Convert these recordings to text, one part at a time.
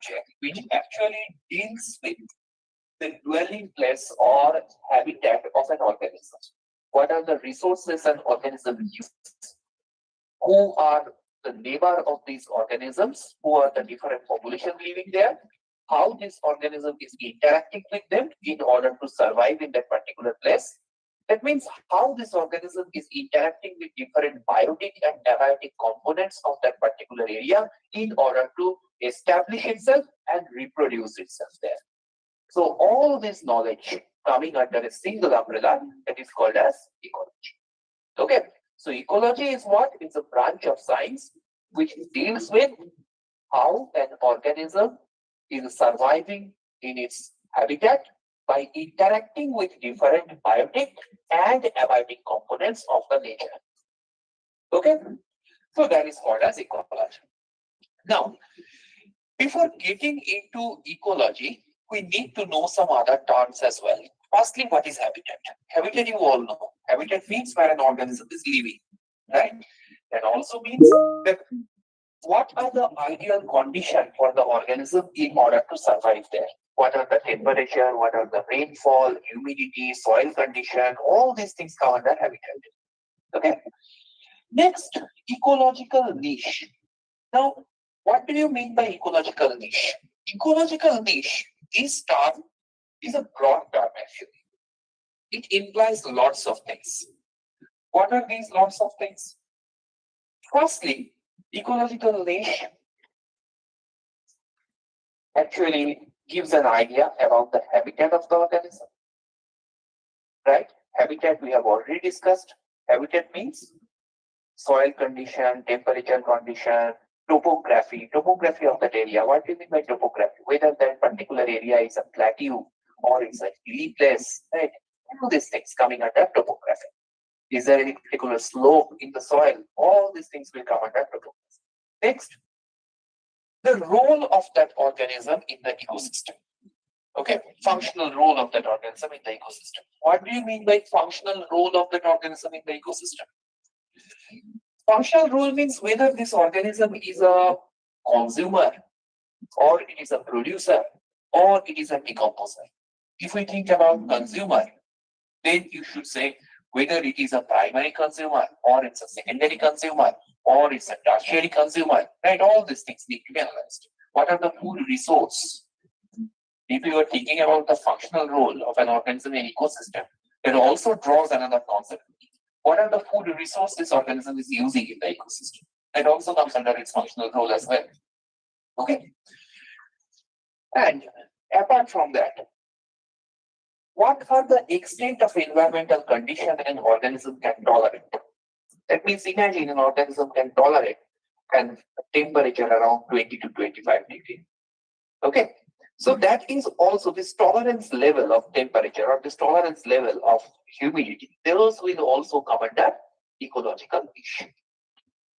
subject which actually deals with the dwelling place or habitat of an organism. What are the resources an organism uses? Who are the neighbor of these organisms? Who are the different population living there? How this organism is interacting with them in order to survive in that particular place? That means how this organism is interacting with different biotic and abiotic components of that particular area in order to establish itself and reproduce itself there. So all this knowledge coming under a single umbrella that is called as ecology. Okay, so ecology is what? It's a branch of science which deals with how an organism is surviving in its habitat by interacting with different biotic and abiotic components of the nature. Okay, so that is called as ecology. Now, before getting into ecology, we need to know some other terms as well. Firstly, what is habitat? Habitat, you all know. Habitat means where an organism is living, right? That also means that what are the ideal conditions for the organism in order to survive there? What are the temperature? What are the rainfall, humidity, soil condition? All these things come under habitat. Okay. Next, ecological niche. Now, what do you mean by ecological niche? Ecological niche, this term is a broad term actually. It implies lots of things. What are these lots of things? Firstly, ecological niche actually gives an idea about the habitat of the organism. Right? Habitat we have already discussed. Habitat means soil condition, temperature condition, topography of that area. What do you mean by topography? Whether that particular area is a plateau or it's a hilly place, right? All these things coming under topography. Is there any particular slope in the soil? All these things will come under topography. Next, the role of that organism in the ecosystem. Okay, functional role of that organism in the ecosystem. What do you mean by functional role of that organism in the ecosystem? Functional role means whether this organism is a consumer or it is a producer or it is a decomposer. If we think about consumer, then you should say whether it is a primary consumer or it's a secondary consumer or it's a tertiary consumer, right? All these things need to be analyzed. What are the food resource? If you are thinking about the functional role of an organism in ecosystem, it also draws another concept. What are the food resources this organism is using in the ecosystem? That also comes under its functional role as well. Okay. And apart from that, what are the extent of environmental condition an organism can tolerate? That means imagine an organism can tolerate a temperature around 20 to 25 degrees. Okay. So that is also this tolerance level of temperature or this tolerance level of humidity. Those will also come under ecological niche.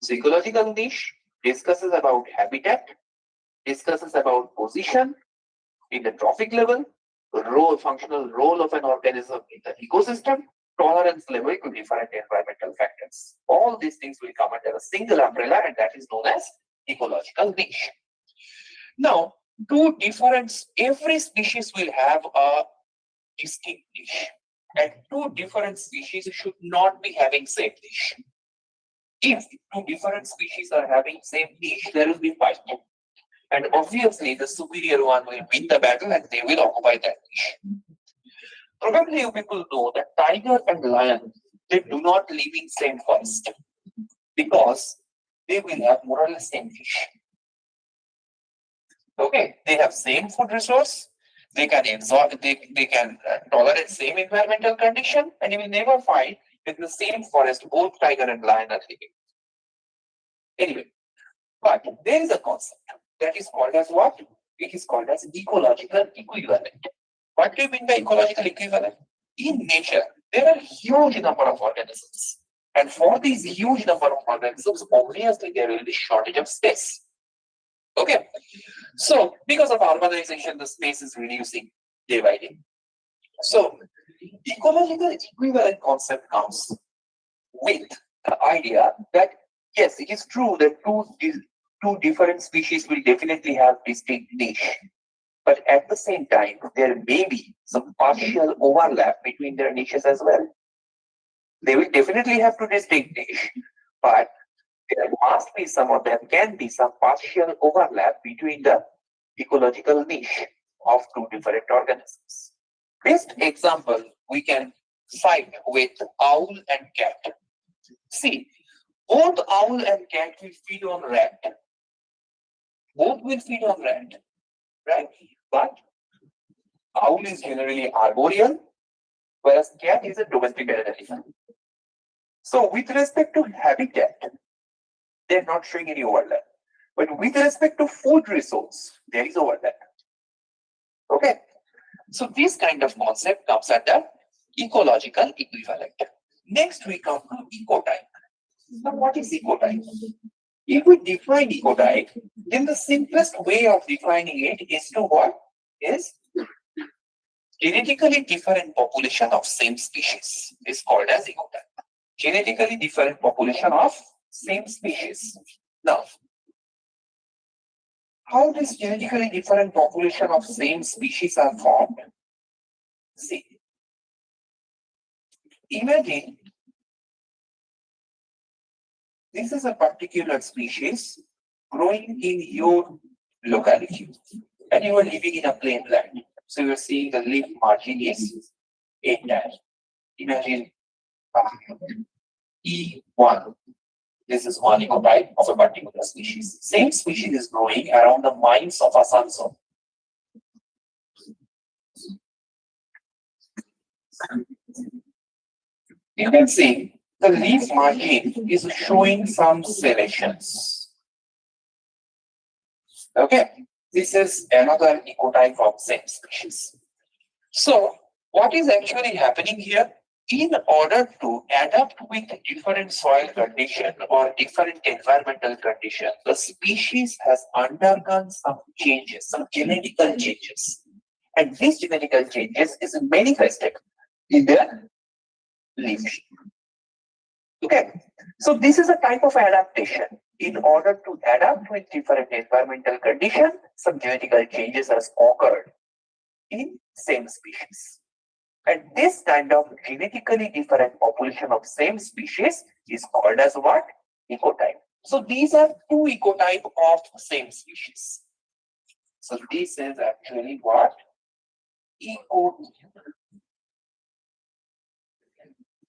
So ecological niche discusses about habitat, discusses about position in the trophic level, functional role of an organism in the ecosystem, tolerance level to different environmental factors. All these things will come under a single umbrella, and that is known as ecological niche. Now, every species will have a distinct niche, and two different species should not be having same niche. If two different species are having same niche, there will be fight. And obviously, the superior one will win the battle and they will occupy that niche. Probably you people know that tiger and lion, they do not live in same forest because they will have more or less same niche. Okay, they have same food resource, they can absorb, they can tolerate same environmental condition, and you will never find in the same forest both tiger and lion are living. Anyway, but there is a concept that is called as what? It is called as ecological equivalent. What do you mean by ecological equivalent? In nature, there are huge number of organisms. And for these huge number of organisms, obviously there will be shortage of space. Okay. So because of urbanization, the space is reducing day by day. So ecological equivalent concept comes with the idea that yes, it is true that two different species will definitely have distinct niche. But at the same time, there may be some partial overlap between their niches as well. They will definitely have two distinct niche, but there must be some of them can be some partial overlap between the ecological niche of two different organisms. Best example we can cite with owl and cat. See, both owl and cat will feed on rat. Both will feed on rat, right? But owl is generally arboreal, whereas cat is a domesticated animal. So with respect to habitat, they're not showing any overlap. But with respect to food resource, there is overlap. Okay. So this kind of concept comes under ecological equivalent. Next, we come to ecotype. Now, what is ecotype? If we define ecotype, then the simplest way of defining it is to what? Is genetically different population of same species is called as ecotype. Genetically different population of same species. Now, how this genetically different population of same species are formed? See, imagine this is a particular species growing in your locality, and you are living in a plain land. So you are seeing the leaf margin is 8 dash. Imagine E1. This is one ecotype of a particular species. Same species is growing around the mines of Asansol. You can see the leaf margin is showing some serrations. Okay, this is another ecotype of same species. So, what is actually happening here? In order to adapt with different soil condition or different environmental condition, the species has undergone some changes, some genetical changes. And these genetical changes is manifested in their leaf shape. Okay, so this is a type of adaptation. In order to adapt with different environmental condition, some genetical changes has occurred in same species. And this kind of genetically different population of same species is called as what? Ecotype. So these are two ecotype of same species. So this is actually what? Ecotype.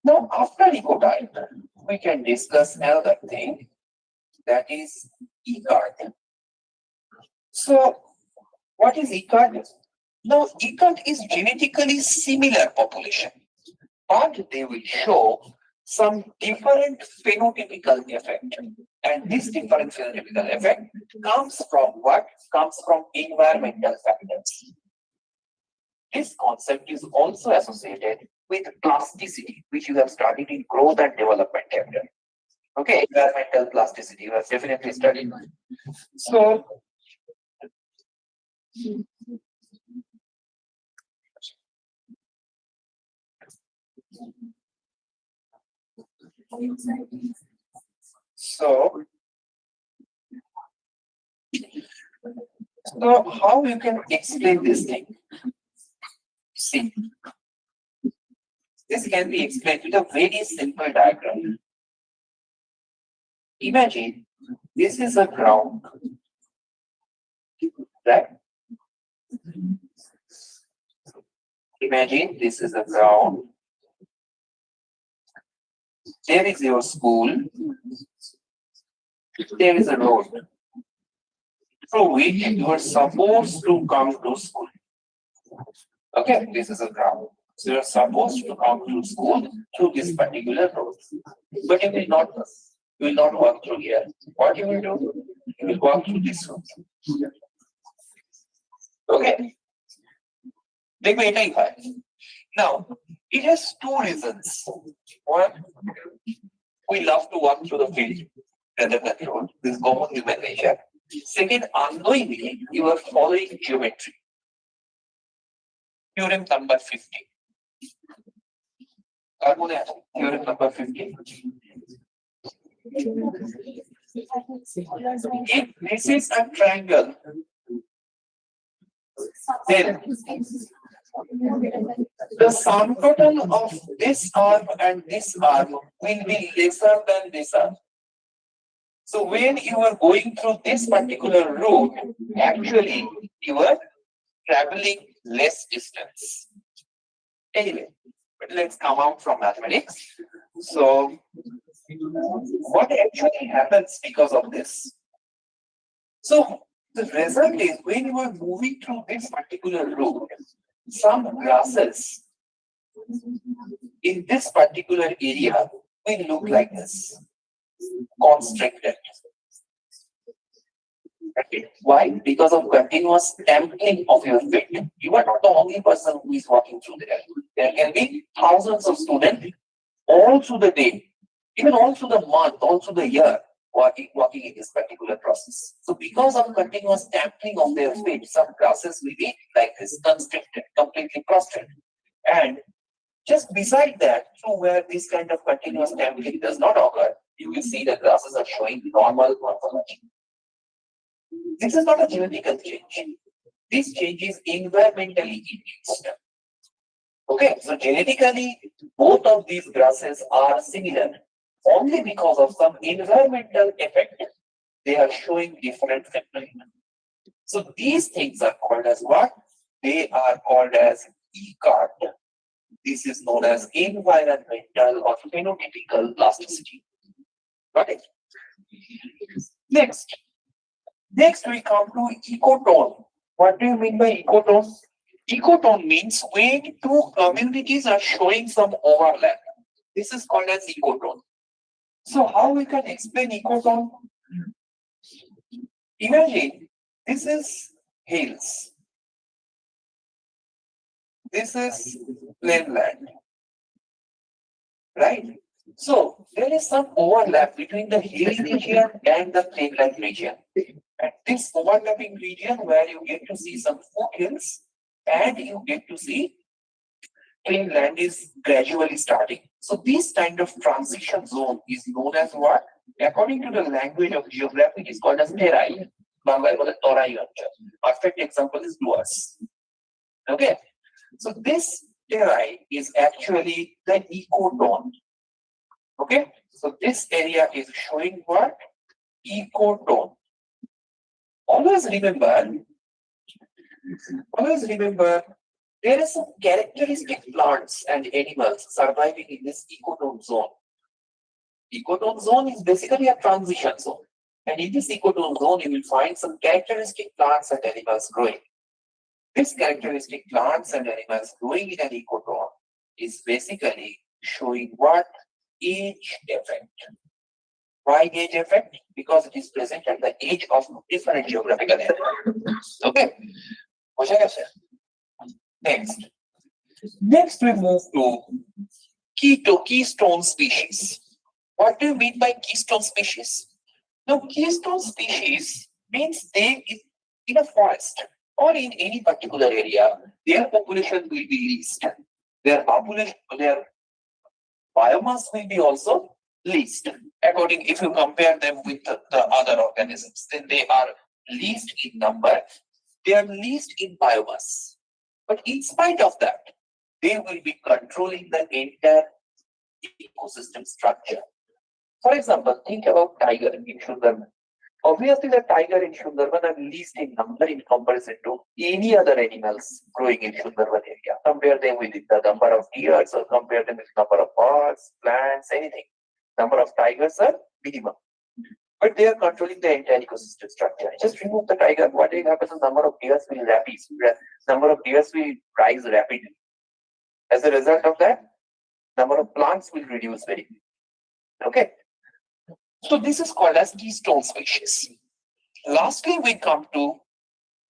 Now after ecotype, we can discuss another thing, that is ecart. So what is ecart? Now ecart is genetically similar population, but they will show some different phenotypical effect. And this different phenotypical effect comes from what? Comes from environmental factors. This concept is also associated with plasticity, which you have studied in growth and development chapter. Okay, environmental plasticity, you have definitely studied. So, so how you can explain this thing? See, this can be explained with a very simple diagram. Imagine this is a ground, right? Imagine this is a ground. There is your school. There is a road through which you are supposed to come to school. Okay, this is a ground. So you are supposed to come to school through this particular road. But you will not walk through here. What you will do? You will walk through this road. Okay. Now, it has two reasons. One, we love to walk through the field rather than road. This is common human nature. Second, unknowingly, you are following geometry. Theorem number 50. Theorem number 50. If this is a triangle, then the sum total of this arm and this arm will be lesser than this arm. So when you are going through this particular route, actually you are traveling less distance. Anyway, but let's come out from mathematics. So what actually happens because of this? So the result is when you are moving through this particular route, some grasses in this particular area will look like this, constricted. Okay. Why? Because of continuous stamping of your feet. You are not the only person who is walking through there. There can be thousands of students all through the day, even all through the month, all through the year, walking in this particular process. So because of continuous stamping of their feet, some grasses will be like this, constricted, completely prostrate. And just beside that, through where this kind of continuous stamping does not occur, you will see the grasses are showing normal morphology. This is not a genetical change. This change is environmentally induced. Okay, so genetically, both of these grasses are similar. Only because of some environmental effect, they are showing different phenomena. So these things are called as what? They are called as ECART. This is known as environmental or phenotypical plasticity. Got it? Next we come to ecotone. What do you mean by ecotone? Ecotone means when two communities are showing some overlap. This is called as ecotone. So how we can explain ecotone? Imagine this is hills. This is plain land. Right? So there is some overlap between the hilly region and the plainland region. And this overlapping region where you get to see some foothills and you get to see plainland is gradually starting. So this kind of transition zone is known as what? According to the language of geography, it is called as terai. Perfect example is Luas. Okay. So this terai is actually the ecotone. Okay. So this area is showing what? Ecotone. Always remember, there are some characteristic plants and animals surviving in this ecotone zone. Ecotone zone is basically a transition zone. And in this ecotone zone, you will find some characteristic plants and animals growing. This characteristic plants and animals growing in an ecotone is basically showing what? Age effect. Why age effect? Because it is present at the age of different geographical areas. Okay. Next we move to keystone species. What do you mean by keystone species? Now, keystone species means they in a forest or in any particular area, their population will be least. Their biomass will be also least. According, if you compare them with the other organisms, then they are least in number, they are least in biomass. But in spite of that, they will be controlling the entire ecosystem structure. For example, think about tiger in Sundarban. Obviously, the tiger in Sundarban are least in number in comparison to any other animals growing in Sundarban area. Compare them with the number of deers or compare them with the number of birds, plants, anything. Number of tigers are minimum. But they are controlling the entire ecosystem structure. Just remove the tiger. What will happen is the number of deers will number of deers will rise rapidly. As a result of that, number of plants will reduce very quickly. Okay. So this is called as keystone species. Lastly, we come to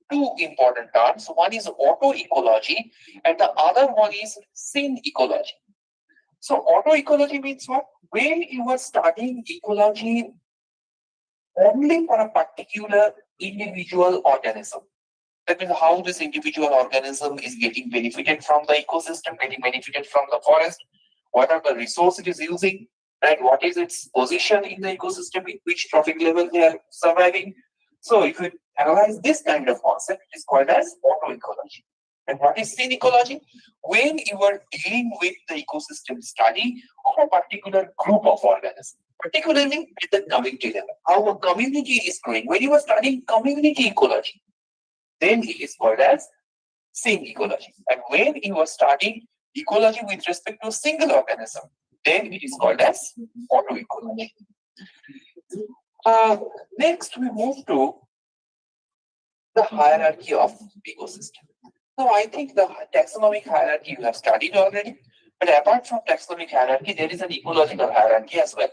two important terms. One is autoecology and the other one is synecology. So autoecology means what? When you are studying ecology only for a particular individual organism. That means how this individual organism is getting benefited from the ecosystem, getting benefited from the forest, what are the resources it is using, right? What is its position in the ecosystem, in which trophic level they are surviving. So if you analyze this kind of concept, it is called as autoecology. And what is scene ecology? When you are dealing with the ecosystem study of a particular group of organisms, particularly at the community level, how a community is growing. When you are studying community ecology, then it is called as scene ecology. And when you are studying ecology with respect to a single organism, then it is called as autoecology. Next, we move to the hierarchy of ecosystem. Now, I think the taxonomic hierarchy you have studied already, but apart from taxonomic hierarchy, there is an ecological hierarchy as well.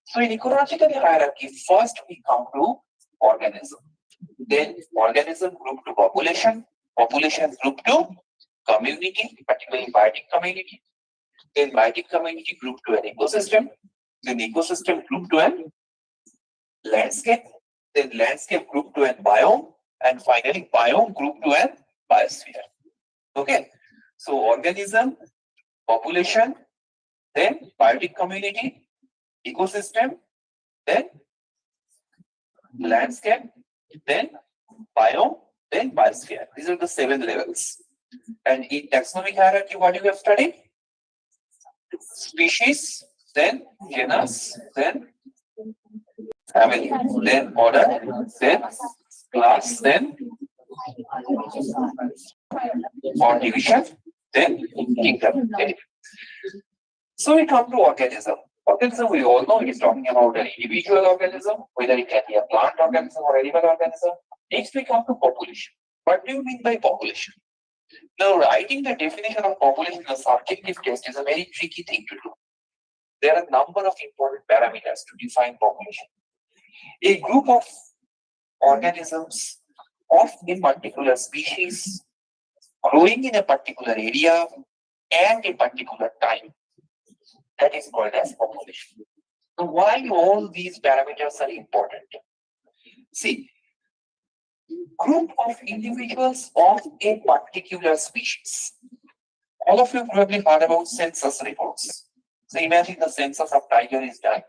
So, in ecological hierarchy, first we come to organism, then organism group to population, population group to community, particularly biotic community, then biotic community group to an ecosystem, then ecosystem group to an landscape, then landscape group to an biome, and finally biome group to an biosphere. Okay, so organism, population, then biotic community, ecosystem, then landscape, then biome, then biosphere. These are the 7 levels. And in taxonomic hierarchy, what you have studied? Species, then genus, then family, then order, then class, then or division, then kingdom. Okay. So we come to organism. Organism, we all know it is talking about an individual organism, whether it can be a plant organism or animal organism. Next, we come to population. What do you mean by population? Now, writing the definition of population in a subjective test is a very tricky thing to do. There are a number of important parameters to define population. A group of organisms of a particular species growing in a particular area and a particular time. That is called as population. So why all these parameters are important? See, group of individuals of a particular species. All of you probably heard about census reports. So imagine the census of tiger is done.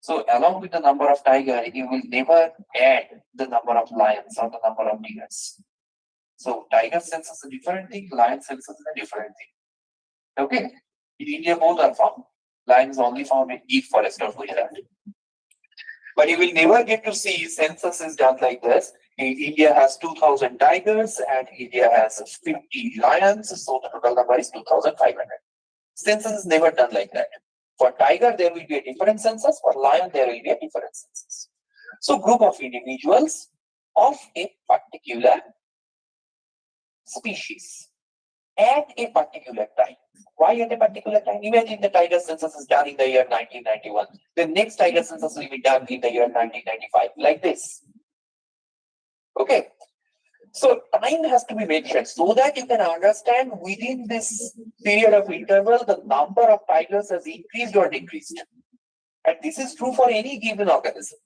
So along with the number of tiger, you will never add the number of lions or the number of tigers. So tiger census is a different thing, lion census is a different thing. Okay. In India, both are found. Lion is only found in deep forest of Gujarat. But you will never get to see census is done like this. India has 2,000 tigers and India has 50 lions, so the total number is 2,500. Census is never done like that. For tiger, there will be a different census. For lion, there will be a different census. So, group of individuals of a particular species at a particular time. Why at a particular time? Imagine the tiger census is done in the year 1991. The next tiger census will be done in the year 1995, like this. Okay. So time has to be mentioned so that you can understand within this period of interval, the number of tigers has increased or decreased. And this is true for any given organism.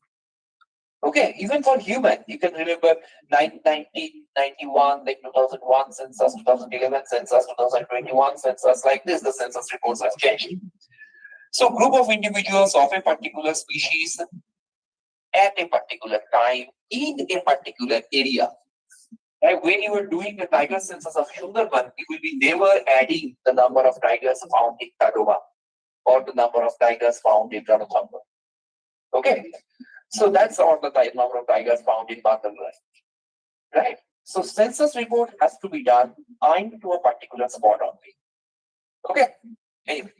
Okay, even for human, you can remember 1991, like 2001 census, 2011 census, 2021 census, like this, the census reports have changed. So group of individuals of a particular species at a particular time in a particular area. Right? When you are doing the tiger census of Sundarban, you will be never adding the number of tigers found in Tadoba or the number of tigers found in Ranthambore. Okay, so that's all the number of tigers found in Bandhavgarh. Right? So census report has to be done to a particular spot only. Okay. Anyway.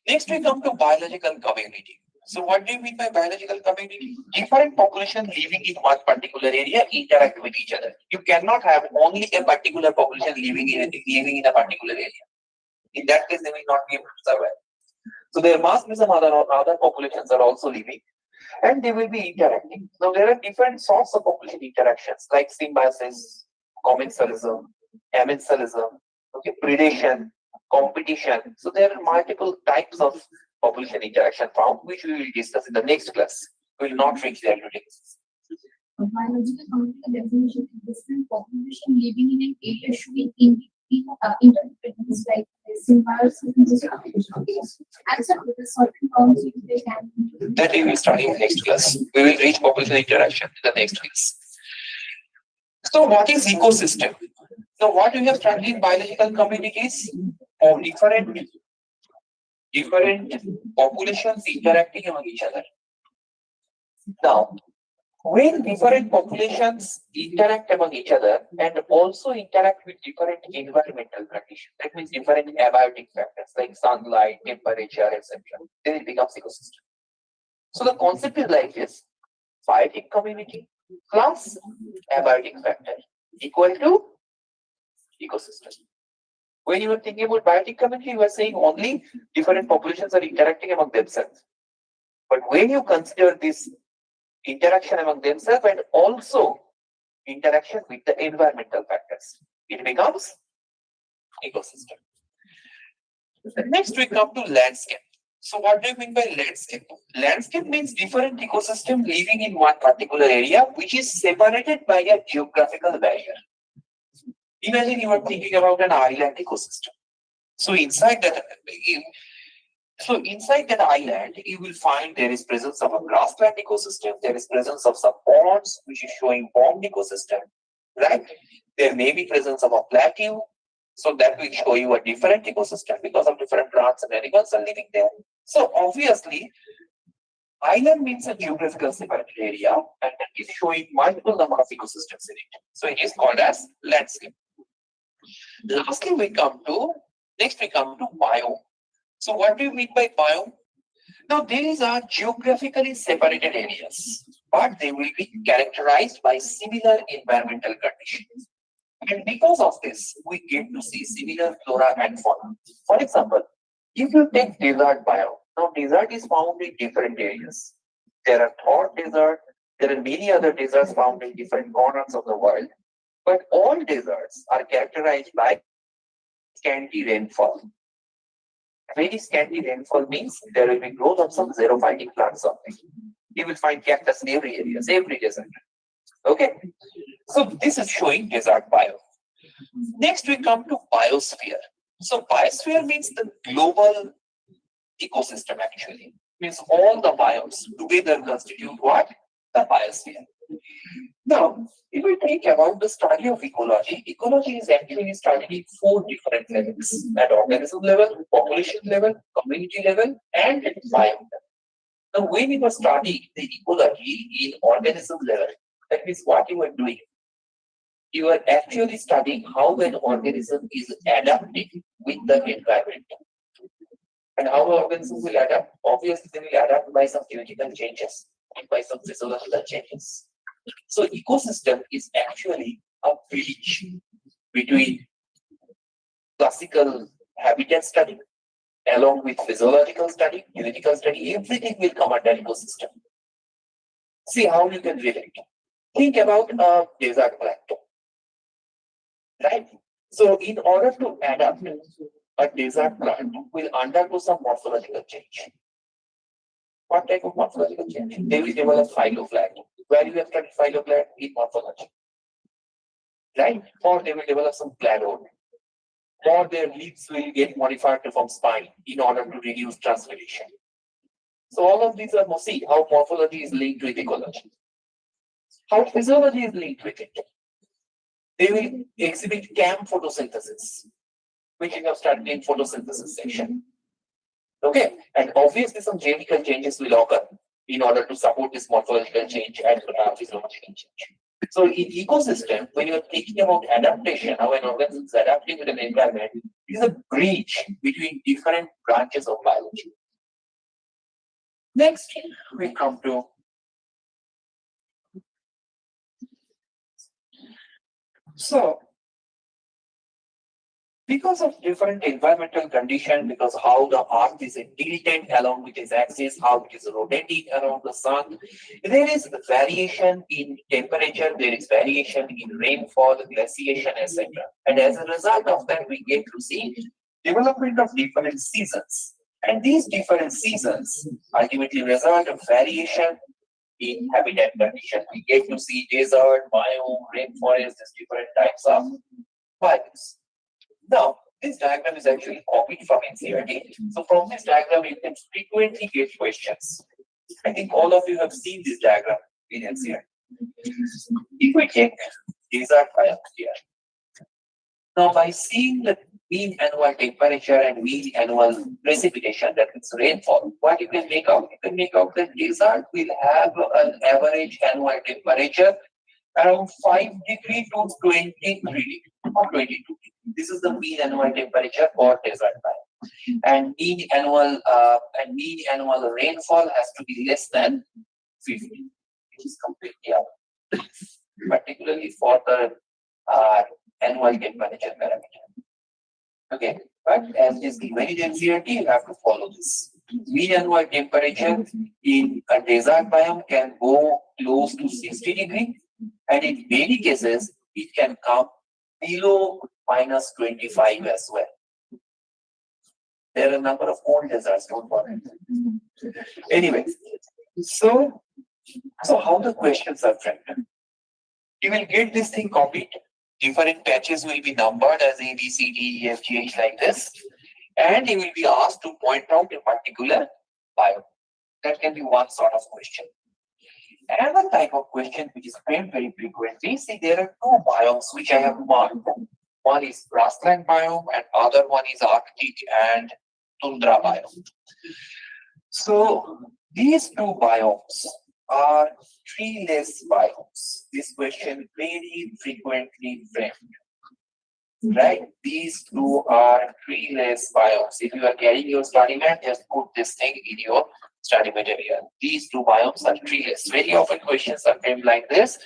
Next we come to biological community. So what do you mean by biological community? Different population living in one particular area interact with each other. You cannot have only a particular population living in a particular area. In that case, they will not be able to survive. So there must be some other populations are also living and they will be interacting. Now there are different sorts of population interactions like symbiosis, commensalism, amensalism, okay, predation, competition. So there are multiple types of population interaction found, which we will discuss in the next class. We will not reach there today. Biological community definition is different population living in an area showing interdependence like That we will study in next class. We will reach population interaction in the next class. So what is ecosystem? So what we have studied in biological communities of different populations interacting among each other. Now, when different populations interact among each other and also interact with different environmental conditions, that means different abiotic factors like sunlight, temperature, etc., then it becomes ecosystem. So the concept is like this: biotic community plus abiotic factor equal to ecosystem. When you are thinking about biotic community, you are saying only different populations are interacting among themselves. But when you consider this interaction among themselves and also interaction with the environmental factors, it becomes ecosystem. Next, we come to landscape. So, what do you mean by landscape? Landscape means different ecosystem living in one particular area, which is separated by a geographical barrier. Imagine you are thinking about an island ecosystem. So inside that, island, you will find there is presence of a grassland ecosystem. There is presence of some ponds, which is showing pond ecosystem, right? There may be presence of a plateau, so that will show you a different ecosystem because of different plants and animals are living there. So obviously, island means a geographical separated area, and that is showing multiple number of ecosystems in it. So it is called as landscape. Lastly, we come to biome. So what do you mean by biome? Now these are geographically separated areas, but they will be characterized by similar environmental conditions. And because of this, we get to see similar flora and fauna. For example, if you take desert biome, now desert is found in different areas. There are hot desert, there are many other deserts found in different corners of the world, but all deserts are characterized by scanty rainfall. Very scanty rainfall means there will be growth of some xerophytic plants on it. You will find cactus in every area, every desert. Okay, so this is showing desert biome. Next, we come to biosphere. So biosphere means the global ecosystem actually. Means all the biomes together constitute what? The biosphere. Now, if we think about the study of ecology, ecology is actually studied in four different levels: at organism level, population level, community level, and biome level. Now, when you are studying the ecology in organism level, that means what you are doing. You are actually studying how an organism is adapting with the environment. And how organisms will adapt? Obviously, they will adapt by some chemical changes and by some physiological changes. So ecosystem is actually a bridge between classical habitat study along with physiological study, clinical study, everything will come under ecosystem. See how you can relate. Think about a desert plateau, right? So in order to adapt, a desert plant will undergo some morphological change. What type of morphological change? They will develop phylloplant. Where you have studied phylloplant in morphology, right? Or they will develop some cladode, or their leaves will get modified to form spine in order to reduce transpiration. So all of these are, see how morphology is linked with ecology, how physiology is linked with it. They will exhibit cam photosynthesis, which you have studied in photosynthesis section. Okay, and obviously some chemical changes will occur in order to support this morphological change and physiological change. So in ecosystem, when you're thinking about adaptation, how an organism is adapting with an environment, it is a bridge between different branches of biology. Next, we come to because of different environmental condition, because how the earth is tilted along with its axis, how it is rotating around the sun, there is variation in temperature, there is variation in rainfall, glaciation, etc. And as a result of that, we get to see development of different seasons. And these different seasons ultimately result in variation in habitat condition. We get to see desert, biome, rainforest, different types of biomes. Now, This diagram is actually copied from NCERT. So from this diagram, you can frequently get questions. I think all of you have seen this diagram in NCERT. If we check desert biome here, now by seeing the mean annual temperature and mean annual precipitation, that is rainfall, what you can make out? You can make out that desert will have an average annual temperature around 5 degree to 23 degree or 22 degree. This is the mean annual temperature for desert biome. And mean annual rainfall has to be less than 50, which is completely out, particularly for the uh, annual temperature parameter. Okay, but as is given in NCERT, you have to follow this. Mean annual temperature in a desert biome can go close to 60 degree, and in many cases, it can come below minus 25 as well. There are a number of cold deserts, don't forget. Anyway, so how the questions are framed? You will get this thing copied. Different patches will be numbered as A, B, C, D, E, F, G, H like this. And you will be asked to point out a particular biome. That can be one sort of question. Another type of question which is framed very frequently, see there are two biomes which I have marked. One is grassland biome and other one is Arctic and tundra biome. So these two biomes are treeless biomes. This question very frequently framed. Right? These two are treeless biomes. If you are carrying your study mat, just put this thing in your study material. These two biomes are treeless. Very often questions are framed like this.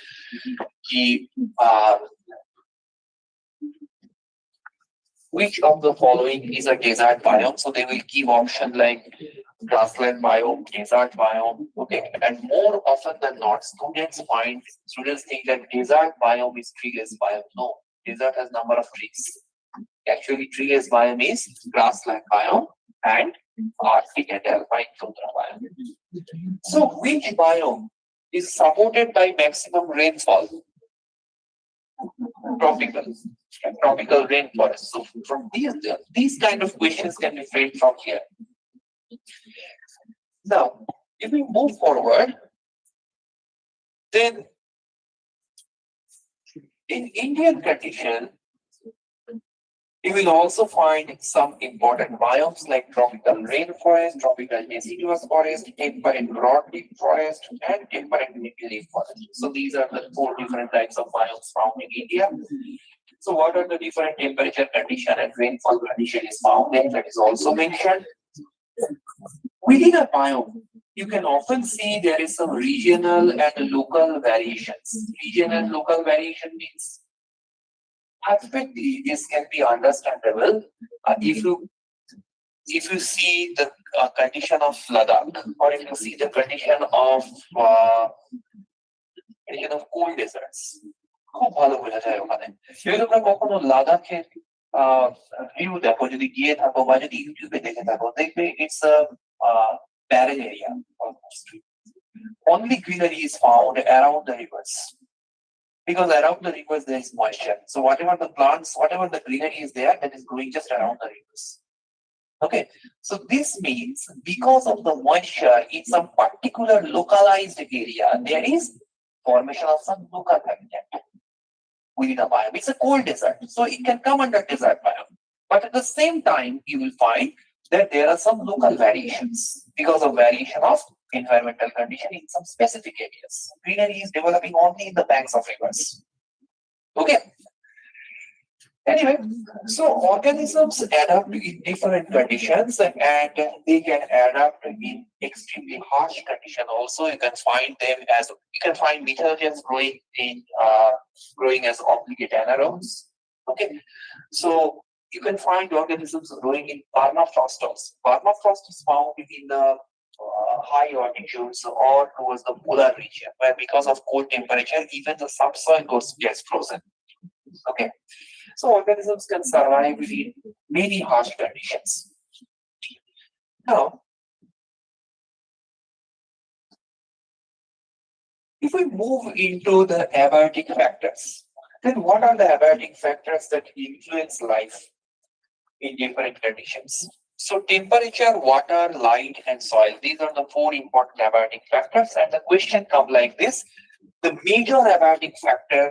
Which of the following is a desert biome? So they will give option like grassland biome, desert biome. Okay, and more often than not, students think that desert biome is treeless biome. No, desert has number of trees. Actually, treeless biome is grassland biome and Arctic and alpine tundra biome. So, which biome is supported by maximum rainfall? Tropical rainforest. So, from these kind of questions can be framed from here. Now, if we move forward, then in Indian condition, you will also find some important biomes like tropical rainforest, tropical deciduous forest, temperate broadleaf forest, and temperate leaf forest. So these are the 4 different types of biomes found in India. So what are the different temperature condition and rainfall condition is found there? That is also mentioned. Within a biome, you can often see there is some regional and local variations. Regional and local variation means aspectly this can be understandable if you see the condition of Ladakh, or if you see the condition of cold deserts. খুব ভালো বোঝা যায় ওখানে। যদি তোমরা কখনো লাদাখের view দেখো, যদি গিয়ে থাকো বা যদি ইউটিউবে দেখে থাকো, দেখবে it's a barren area almost. Only greenery is found around the rivers. Because around the rivers there is moisture. So whatever the plants, whatever the greenery is there, that is growing just around the rivers. Okay. So this means because of the moisture in some particular localized area, there is formation of some local habitat within a biome. It's a cold desert, so it can come under desert biome. But at the same time, you will find that there are some local variations because of variation of environmental condition in some specific areas. Greenery is developing only in the banks of rivers. Okay. Anyway, so organisms adapt in different conditions and they can adapt in extremely harsh condition also. You can find methanogens growing as obligate anaerobes. Okay. So you can find organisms growing in permafrost. Permafrost is found in the high altitudes or towards the polar region, where because of cold temperature, even the subsoil gets frozen. Okay. So organisms can survive in many harsh conditions. Now, if we move into the abiotic factors, then what are the abiotic factors that influence life? in different conditions. So temperature, water, light, and soil. These are the four important abiotic factors. And the question comes like this: the major abiotic factor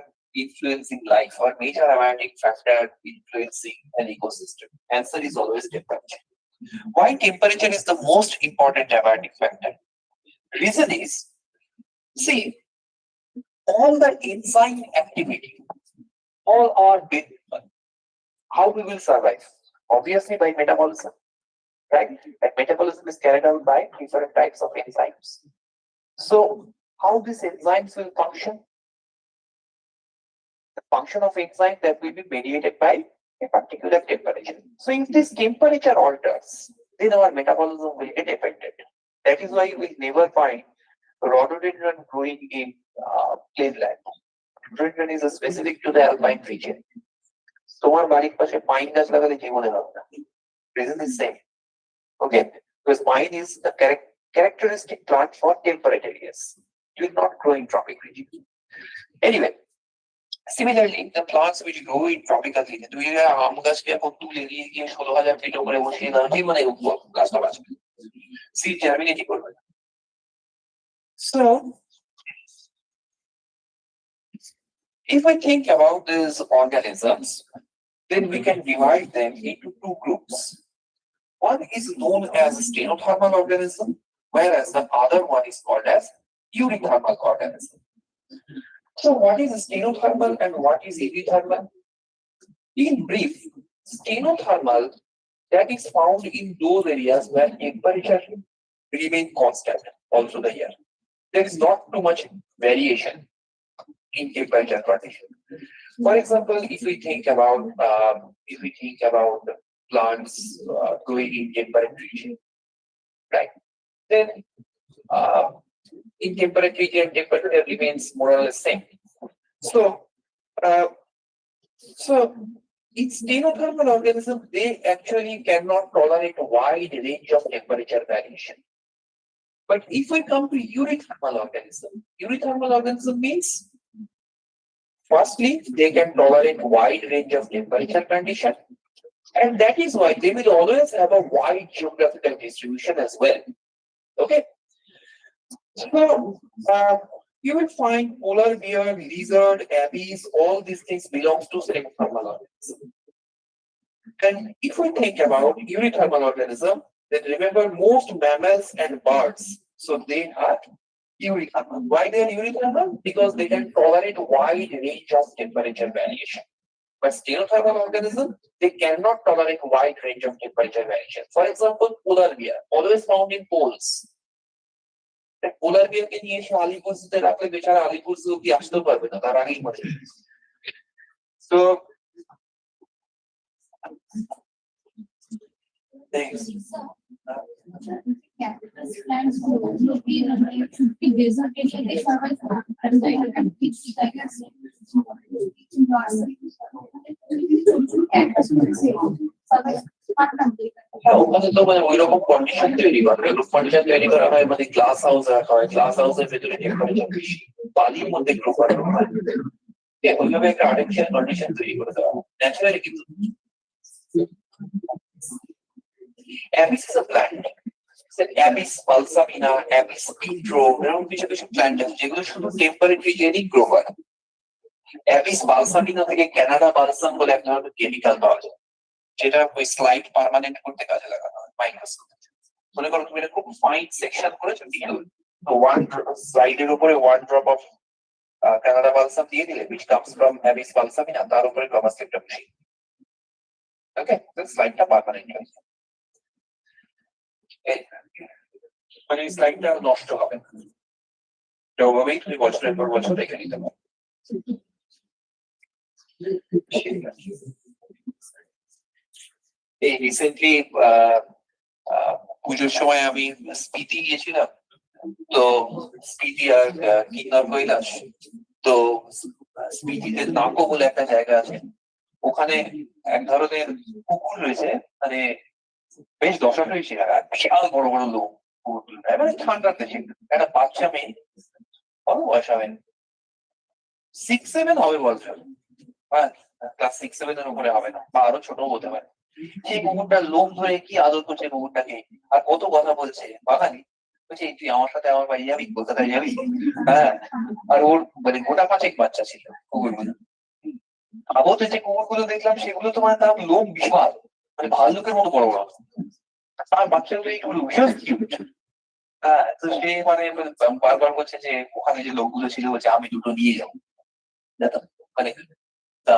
influencing life or major abiotic factor influencing an ecosystem. Answer is always temperature. Why temperature is the most important abiotic factor? Reason is, see, all the enzyme activity, all are based on how we will survive. Obviously by metabolism, right? And metabolism is carried out by different types of enzymes. So how these enzymes will function? The function of enzyme that will be mediated by a particular temperature. So if this temperature alters, then our metabolism will get affected. That is why we never find rhododendron growing in plain land. Rhododendron is specific to the alpine region. তোমার বাড়ির পাশে pine গাছ লাগালে জীবনে হবে না। Reason is same. Okay, because pine is the characteristic plant for temperate areas. It will not grow in tropic region. Anyway, similarly, the plants which grow in tropical region, তুই আম গাছকে এখন তুলে নিয়ে গিয়ে 16,000 ফিট উপরে বসিয়ে দাও, জীবনে গাছটা বাঁচবে, সিড জার্মিনেট করবে। So if I think about these organisms, then we can divide them into two groups. One is known as stenothermal organism, whereas the other one is called as eurythermal organism. So what is stenothermal and what is eurythermal? In brief, stenothermal, that is found in those areas where temperature remain constant all through the year. There is not too much variation in temperature condition. For example, if we think about plants growing in temperate region, right? Then in temperate region, temperature remains more or less same. So, in stenothermal organism, they actually cannot tolerate a wide range of temperature variation. But if we come to eurythermal organism means, firstly, they can tolerate a wide range of temperature condition, and that is why they will always have a wide geographical distribution as well. Okay. So you will find polar bear, lizard, abyss, all these things belongs to stenothermal organism. And if we think about eurythermal organism, then remember most mammals and birds, so they are eurythermal. Why they are eurythermal? Because they can tolerate a wide range of temperature variation. But stenothermal organism, they cannot tolerate a wide range of temperature variation. For example, polar bear, always found in poles. The polar bear কে নিয়ে এসে আলিপুরতে রাখলে বেচারা আলিপুর জু কি আসতেও পারবে না, তার আগেই মরে যাবে। So thanks. Plants grow, should be deserted, they survive and and teach tigers. ওখানে তো মানে ওইরকম কন্ডিশন তৈরি করে, কন্ডিশন তৈরি করা হয়, মানে গ্লাস হাউস রাখা হয়, গ্লাস হাউসের ভেতরে টেম্পারেচার বেশি, বালির মধ্যে গ্রো করানো হয়, ওইভাবে একটা আর্টিফিশিয়াল কন্ডিশন তৈরি করে দেওয়া হয় ন্যাচারালি। কিন্তু Abyss is a plant. Abyss balsamina, Abyss intro, এরকম কিছু কিছু প্ল্যান্ট আছে যেগুলো শুধু টেম্পারেট রিজিয়নেই গ্রো করে। Abyss balsamina থেকে কানাডা বালসাম বলে এক ধরনের কেমিক্যাল পাওয়া যায়, যেটা ওই স্লাইড পার্মানেন্ট করতে কাজে লাগানো হয় মাইক্রোস্কোপ। মনে করো তুমি এটা খুব ফাইন সেকশন করেছো, ওয়ান স্লাইডের উপরে one drop of Canada balsam দিয়ে দিলে, which comes from Abyss balsamina, তার উপরে ক্রোমা স্লিপটা বসিয়ে, ওকে, স্লাইডটা পার্মানেন্ট হয়ে যায়, মানে স্লাইডটা নষ্ট হবে না, ওভাবেই তুমি বছরের পর বছর রেখে নিতে পারো। এই রিসেন্টলি পুজোর সময় আমি স্পিতি গিয়েছিলাম, তো স্পিতি আর কিন্নর কৈলাস, তো স্পিতিতে নাকো বলে একটা জায়গা আছে, ওখানে এক ধরনের কুকুর রয়েছে, মানে বেশ দশাশই ছিল, বিশাল বড় বড় লোক, মানে ঠান্ডার দেশে একটা বাচ্চা মেয়ে, কত বয়স হবে, 6-7 হবে বলছো, হ্যাঁ ক্লাস 6-7 এর উপরে হবে না, বা আরো ছোট হতে পারে, সেই কুকুরটার লোম ধরে কি আদর করছে কুকুরটাকে, আর কত কথা বলছে বাঙালি, বলছে তুই আমার সাথে আমার বাড়ি যাবি, কলকাতায় যাবি। হ্যাঁ, আর ওর মানে গোটা 5 বাচ্চা ছিল কুকুরগুলো। আবহাওয়াতে যে কুকুরগুলো দেখলাম সেগুলো তোমার তার লোম বিশাল, মানে ভাল্লুকের মতো বড় বড়, তার বাচ্চাগুলো এইগুলো ভীষণ কিউট। হ্যাঁ, তো সে মানে বারবার বলছে যে ওখানে যে লোকগুলো ছিল বলছে আমি দুটো নিয়ে যাবো, যেতাম মানে তা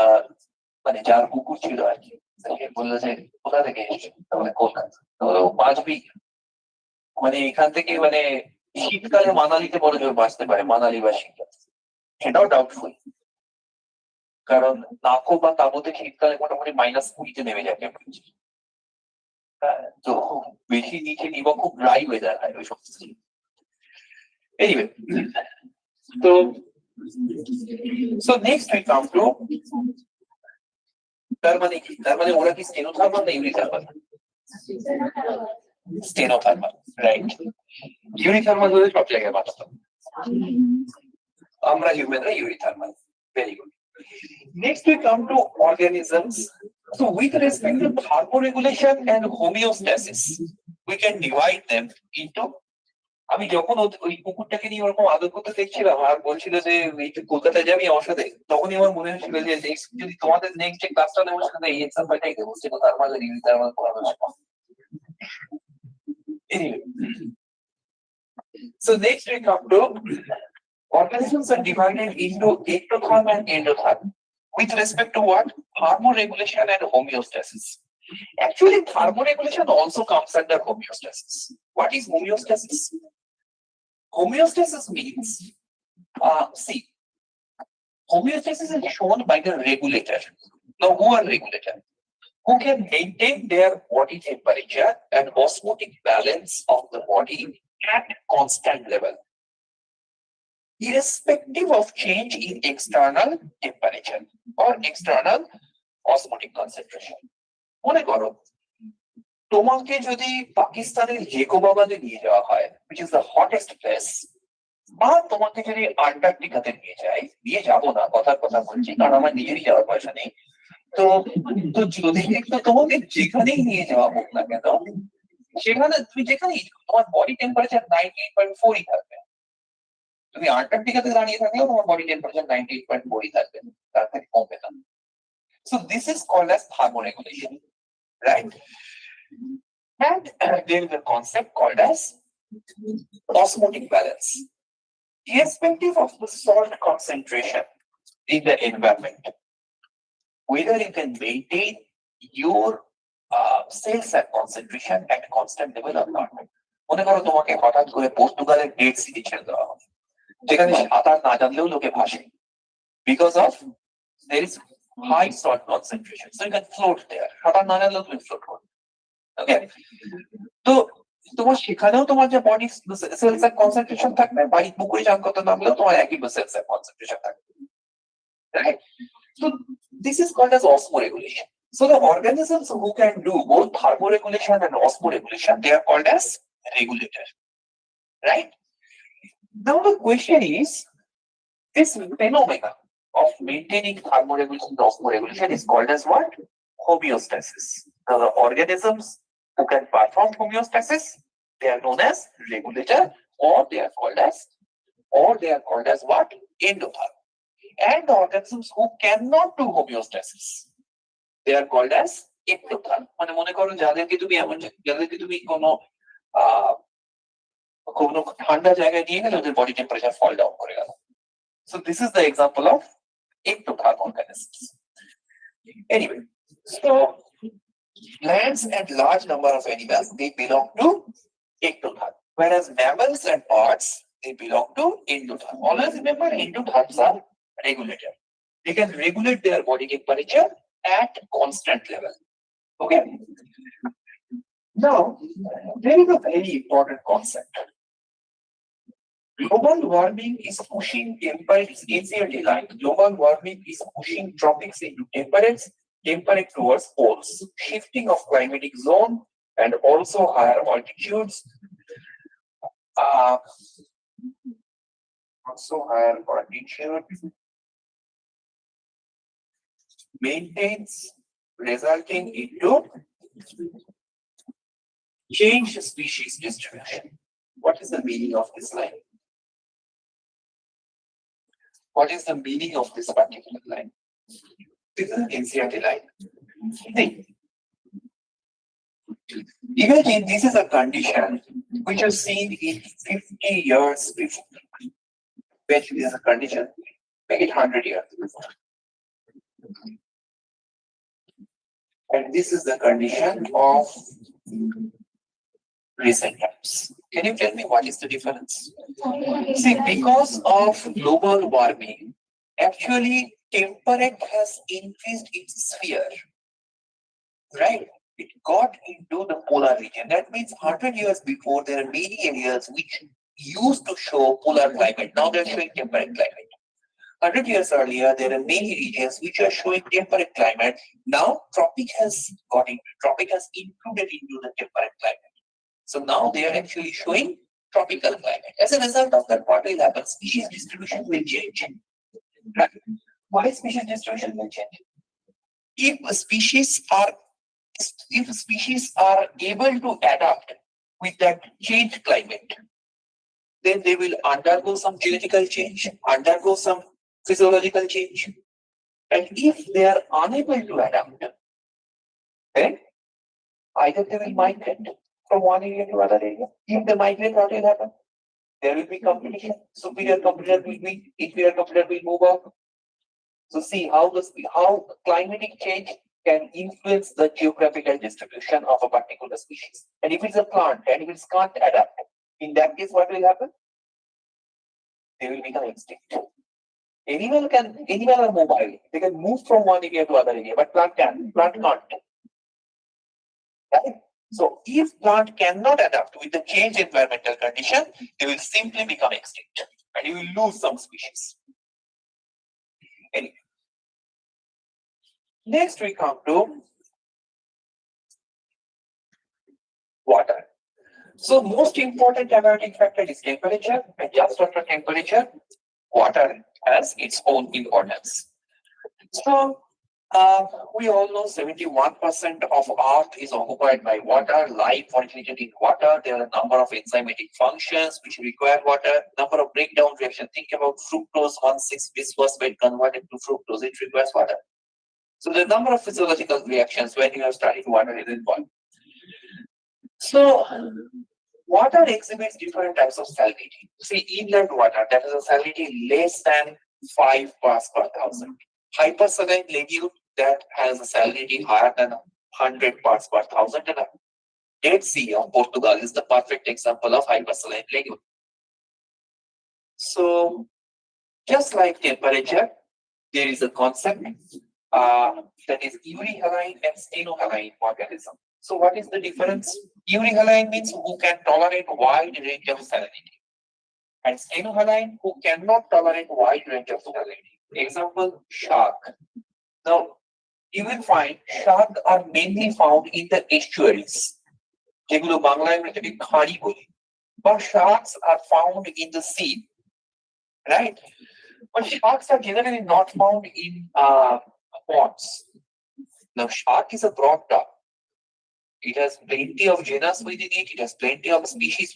মানে যার কুকুর ছিল আর কি, সে বললো যে কোথা থেকে এসেছো, তাহলে কলকাতা, তাহলে ও 5 week মানে এখান থেকে মানে শীতকালে মানালিতে বড় জোর বাঁচতে পারে, মানালি বা শিমলা, সেটাও ডাউটফুল, কারণ নাকো বা তাবোতে শীতকালে মোটামুটি -20-তে নেমে যায় টেম্পারেচার। হ্যাঁ, তো বেশি নিচে নিবা খুব ড্রাই ওয়েদার হয় ওই সমস্ত। এনিওয়ে, তো so next we come to, তার মানে কি, তার মানে ওরা কি স্টেনোথার্মাল না ইউনিথার্মাল? Stenothermal, right. ইউনিথার্মাল হলে সব জায়গায় বাঁচতাম, আমরা হিউম্যানরা ইউনিথার্মাল। Very good. Next we come to organisms. So with respect to thermoregulation and homeostasis, we can divide them into, আমি যখন ওই কুকুরটাকে নিয়ে ওরকম আদর করতে দেখছিলাম আর বলছিল যে এই তুই কলকাতায় যাবি আমার সাথে, তখনই আমার মনে হচ্ছিল যে next যদি তোমাদের নেক্সট যে ক্লাসটা নেবো সেখানে এই এক্সাম্পলটাই দেবো, সেটা থার্মাল আর ইউনিথার্মাল পড়ানো। So next we come to, organisms are divided into ectotherm and endotherm with respect to what? Thermoregulation and homeostasis. Actually, thermoregulation also comes under homeostasis. What is homeostasis? Homeostasis means, see, homeostasis is shown by the regulator. Now, who are regulator? Who can maintain their body temperature and osmotic balance of the body at constant level, irrespective of change in external temperature or external osmotic concentration. মনে করো তোমাকে যদি পাকিস্তানের হেকোবাবাদে নিয়ে যাওয়া হয়, which is the hottest place, বা তোমাকে যদি আন্টার্কটিকাতে নিয়ে যাবো না, কথার কথা বলছি কারণ আমার নিজেরই যাওয়ার পয়সা নেই, তো তো যদি একটু তোমাকে যেখানেই নিয়ে যাওয়া হোক না কেন, সেখানে তুমি যেখানেই তোমার বডি টেম্পারেচার 98.4ই থাকবে। তুমি আন্টার্কটিকাতে দাঁড়িয়ে থাকলেও তোমার বডি টেম্পারেচার 98.4ই থাকবে, তার থেকে কমবে না। So this is called as thermoregulation, right? And there is a concept called as osmotic balance. Irrespective of the salt concentration in the environment, whether you can maintain your cells at concentration at constant level or not. মনে করো তোমাকে হঠাৎ করে পর্তুগালের dead city ছেড়ে দেওয়া হবে, যেখানে সাঁতার না জানলেও লোকে ভাসে, because of there is high salt concentration, so you can float there. সাঁতার না জানলেও তুমি ফ্লোট করবে, ওকে। তো তোমার সেখানেও তোমার যে বডি সেলস এর কনসেন্ট্রেশন থাকবে, বাড়ি পুকুরে চান করতে নামলেও তোমার একই সেলস এর কনসেন্ট্রেশন থাকবে, right? So this is called as osmoregulation. So the organisms who can do both thermoregulation and osmoregulation, they are called as regulator, right? Now the question is, this phenomena of maintaining thermoregulation and osmoregulation is called as what? Homeostasis. Now the organisms who can perform homeostasis, they are known as regulator, or they are called as what? Endotherm. And the organisms who cannot do homeostasis, they are called as ectotherm. মানে মনে করো যাদেরকে তুমি কোনো ঠান্ডা জায়গায় নিয়ে গেলে ওদের বডি টেম্পারেচার ফল ডাউন করে গেল। So this is the example of ectotherm organisms. Anyway, so plants and large number of animals, they belong to ectotherm, whereas mammals and birds, they belong to endotherm. Always remember, endotherms are regulator. They can regulate their body temperature at constant level. Okay. Now, there is a very important concept. Global warming is pushing temperate, easier line. Global warming is pushing tropics into temperate towards poles, shifting of climatic zone, and also higher altitudes. Maintains, resulting into Change species distribution. What is the meaning of this line? What is the meaning of this particular line? This is an NCERT line. See, imagine this is a condition which is seen in 50 years before. Which is a condition, make it 100 years before. And this is the condition of recent times. Can you tell me what is the difference? See, because of global warming, actually temperature has increased its sphere, right? It got into the polar region. That means 100 years before, there are many areas which used to show polar climate. Now they're showing temperate climate. 100 years earlier, there are many regions which are showing temperate climate. Now tropic has included into the temperate climate. So now they are actually showing tropical climate. As a result of that, what will happen? Species distribution will change. Right? Why species distribution will change? If species are able to adapt with that changed climate, then they will undergo some genetical change, undergo some physiological change. And if they are unable to adapt, then either they will migrate from one area to other area. If they migrate, what will happen? There will be competition. Superior competitor will win, inferior competitor will move up. So see how climatic change can influence the geographical distribution of a particular species. And if it's a plant and if it can't adapt, in that case, what will happen? They will become extinct. Animal are mobile. They can move from one area to other area, but plant can't. Right? So if plant cannot adapt with the changed environmental condition, they will simply become extinct and you will lose some species. Anyway. Next we come to water. So most important abiotic factor is temperature, and just after temperature, water has its own importance. So we all know 71% of Earth is occupied by water. Life originated in water. There are a number of enzymatic functions which require water. Number of breakdown reactions. Think about fructose 1,6-bisphosphate converted to fructose. It requires water. So the number of physiological reactions when you are studying water is involved. So water exhibits different types of salinity. See, inland water, that is a salinity less than 5 parts per thousand. Hypersaline lagoon, that has a salinity higher than 100 parts per thousand. And Dead Sea of Portugal is the perfect example of hypersaline lagoon. So, just like temperature, there is a concept that is urihaline and stenohaline organism. So, what is the difference? Urihaline means who can tolerate wide range of salinity, and stenohaline who cannot tolerate wide range of salinity. Example: shark. Now, you will find shark are mainly found in the estuaries. যেগুলো বাংলায় আমরা এটাকে খাঁড়ি বলি, but sharks are found in the sea, right? But sharks are generally not found in ponds. Now, shark is a broad term. It has plenty of genus within it. It has plenty of species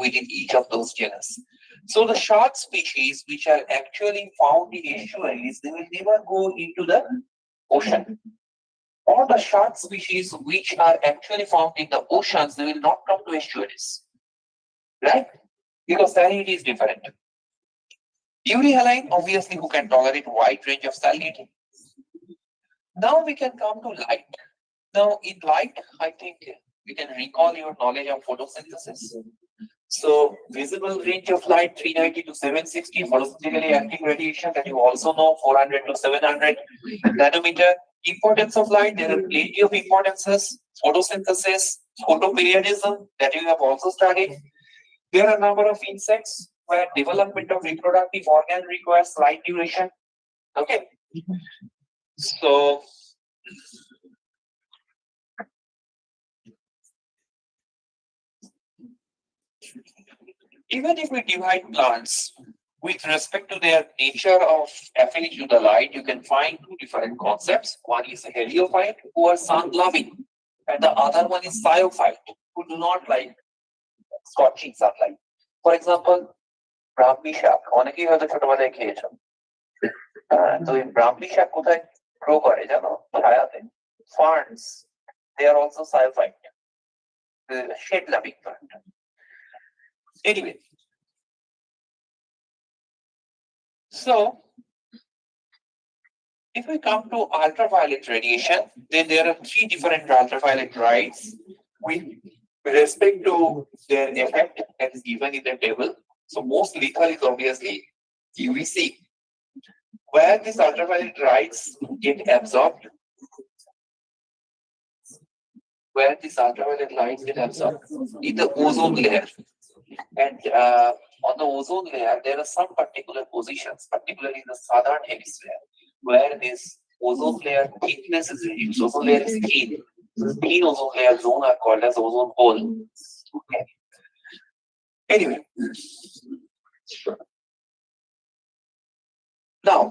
within each of those genus. So the shark species which are actually found in estuaries, they will never go into the ocean. All the shark species which are actually found in the oceans, they will not come to estuaries, right? Because salinity is different. Urihaline, obviously, who can tolerate wide range of salinity. Now we can come to light. Now, in light, I think we can recall your knowledge of photosynthesis. So, visible range of light 390 to 760, photosynthetically active radiation that you also know 400 to 700 nanometer. Importance of light, there are plenty of importances. Photosynthesis, photoperiodism that you have also studied. There are a number of insects where development of reproductive organ requires light duration. Okay. So, even if we divide plants with respect to their nature of affinity to the light, you can find two different concepts. One is heliophyte, who are sun-loving. and the other one is phyophyte, who do not like scorching sunlight. For example, ব্রাহ্মী শাক অনেকেই হয়তো ছোটবেলায় খেয়েছো। তো এই ব্রাহ্মী শাক কোথায় grow করে জানো? ছায়াতে। Ferns, they are also phyophyte, the shade loving plant. Anyway, so if we come to ultraviolet radiation, then there are three different ultraviolet rays with respect to their effect as given in the table. So most lethal is obviously UVC, where these ultraviolet rays get absorbed, in the ozone layer. And on the ozone layer, there are some particular positions, particularly in the southern hemisphere, where this ozone layer thickness is reduced. Ozone layer is thin. Thin ozone layer zone are called as ozone hole. Okay. Anyway, now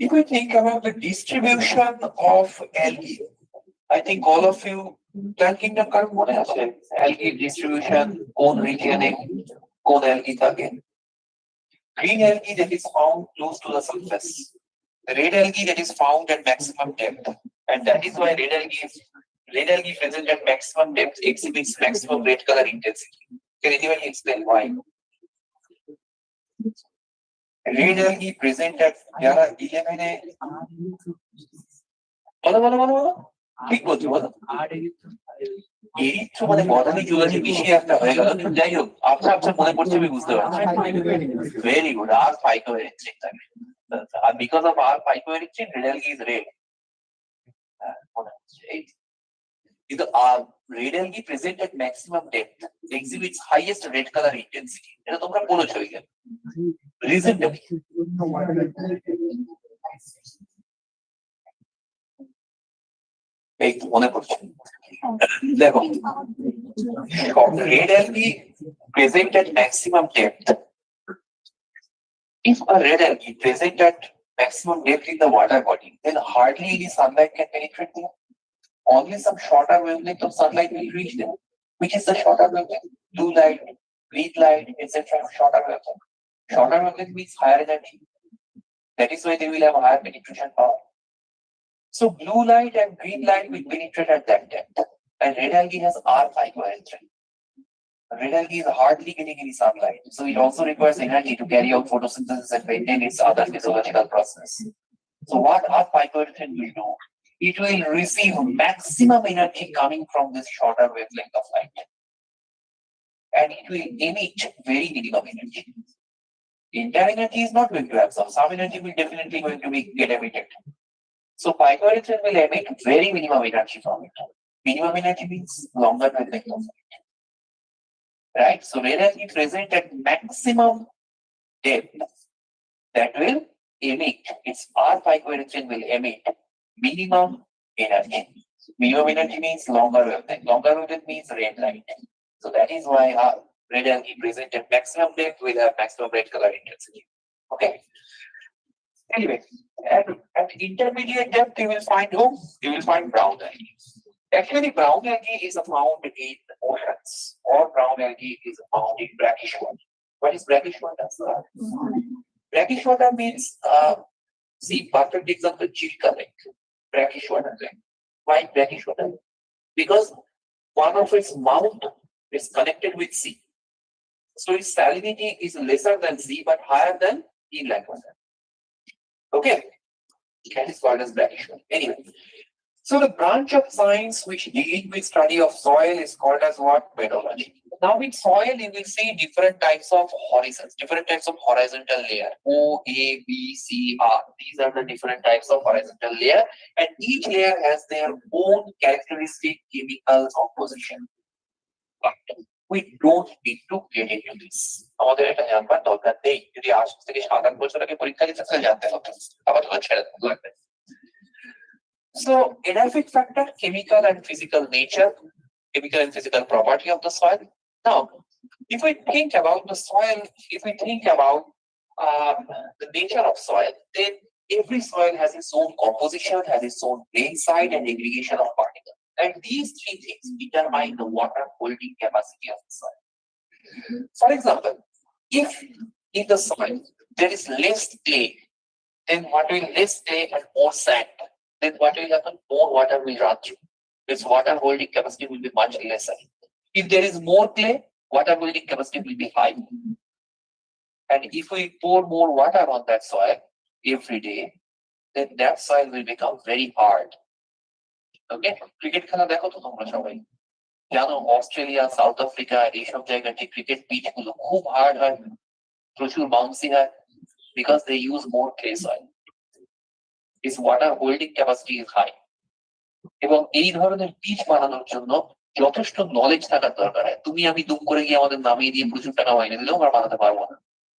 if we think about the distribution of algae, I think all of you plant kingdom কারণ মনে আছে algae distribution কোন region এ কোন algae থাকে? Green algae that is found close to the surface, the red algae that is found at maximum depth, and that is why red algae present at maximum depth exhibits maximum red color intensity. Can anybody explain why? Red algae present at যারা 11 এ বলো ঠিক বলছো বলো erythro মানে বটানি zoology মিশিয়ে একটা হয়ে গেল। যাই হোক, আচ্ছা মনে পড়ছে, আমি বুঝতে পারছি। ভেরি গুড, আর ফাইকোএরিথ্রিন থাকে, আর বিকজ অফ আর phycoerythrin red algae is red. কিন্তু red algae present at maximum depth exhibits highest red color intensity. এটা তোমরা বলেছো এখানে। রিজনটা কি? এই মনে পড়ছে, দেখো red algae present at maximum depth. If a red algae present at maximum depth in the water body, then hardly any sunlight can penetrate them. Only some shorter wavelength of sunlight will reach them. Which is the shorter wavelength? Blue light, green light, etc. Shorter wavelength. Shorter wavelength means higher energy. That is why they will have higher penetration power. So blue light and green light will penetrate at that depth. And red algae has R phycoerythrin. Red algae is hardly getting any sunlight, so it also requires energy to carry out photosynthesis and maintain its other physiological process. So what R phycoerythrin will do? It will receive maximum energy coming from this shorter wavelength of light, and it will emit very minimum energy. Entire energy is not going to absorb. Some energy will definitely going to be get emitted. So phycoerythrin will emit very minimum energy from it. Minimum energy means longer wavelength of light. Right? So red algae present at maximum depth that will emit, its R phycoerythrin will emit minimum energy. Minimum energy means longer wavelength. Longer wavelength means red light. So that is why red algae present at maximum depth will have maximum red color intensity. Okay. Anyway, at intermediate depth, you will find who? You will find brown algae. Actually, brown algae is found in oceans, or brown algae is found in brackish water. What is brackish water? Brackish water means, see, perfect example, Chilka Lake, brackish water lake. Why brackish water? Because one of its mouth is connected with sea. So its salinity is lesser than sea, but higher than inland water. Okay, that is called as brackish water. Anyway. So the branch of science which dealing with study of soil is called as what? Pedology. Now with soil, you will see different types of horizons, different types of horizontal layer. O, A, B, C, R. These are the different types of horizontal layer, and each layer has their own characteristic chemical composition. But we don't need to get into this. আমাদের এটা জানবার দরকার নেই। যদি 8 থেকে 7-8 বছর আগে পরীক্ষা দিতে তাহলে জানতে হতো। আপাতত ছেড়ে লাগবে। So energetic factor, chemical and physical nature, chemical and physical property of the soil. Now, if we think about the soil, if we think about the nature of soil, then every soil has its own composition, has its own grain side and aggregation of particles. And these three things determine the water holding capacity of the soil. For example, if in the soil there is less clay, then what will less clay and more sand, then what will happen? More water will run through. Its water holding capacity will be much lesser. If there is more clay, water holding capacity will be high. And if we pour more water on that soil every day, then that soil will become very hard. Okay? Cricket খেলা দেখো তো তোমরা সবাই জানো Australia south Africa এইসব জায়গাতে cricket pitch গুলো খুব হার্ড হয় প্রচুর বাউন্সি হয় because they use more clay soil. Its water holding capacity is high. এবং এই ধরনের পিচ বানানোর জন্য যথেষ্ট নলেজ থাকার দরকার হয় তুমি আমি দুম করে গিয়ে আমাদের নামিয়ে দিয়ে প্রচুর টাকা মাইনে দিলেও আমরা বানাতে পারবো না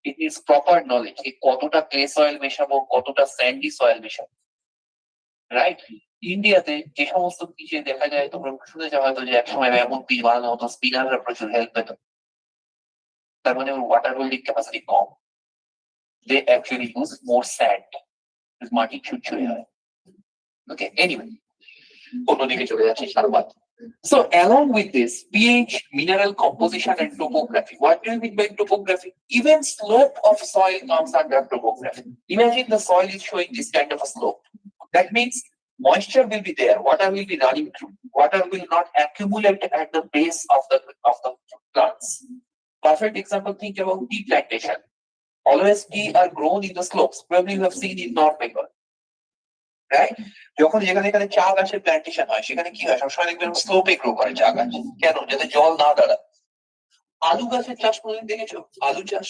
ইট ইজ প্রপার নলেজ কতটা ক্লে সয়েল মেশাবো কতটা স্যান্ডি সয়েল মেশাবো রাইট ইন্ডিয়াতে যে সমস্ত পিচে দেখা যায় তোমরা শুনেছো হয়তো যে একসময় এমন পিচ বানানো হতো স্পিনাররা প্রচুর হেল্প পেত তার মানে ওর ওয়াটার হোল্ডিং ক্যাপাসিটি কম they actually use more sand মাটি ছুটছুড়ে হয় ওকে এনিওয়ে অন্যদিকে চলে যাচ্ছে সারবাদ So along with this, pH, mineral composition and topography. What do you mean by topography? Even slope of soil comes under topography. Imagine the soil is showing this kind of a slope. That means moisture will be there, water will be running through. Water will not accumulate at the base of the plants. Perfect example, think about tea plantation. Always tea are grown in the slopes. Probably you have seen in North Bengal. Right? যখন যেখানে এখানে চা গাছের plantation হয় সেখানে কি হয় সবসময় দেখবেন স্লোপে গ্রো করে চা গাছ কেন যাতে জল না দাঁড়ায় আলু গাছের চাষ কোনদিন দেখেছো আলু চাষ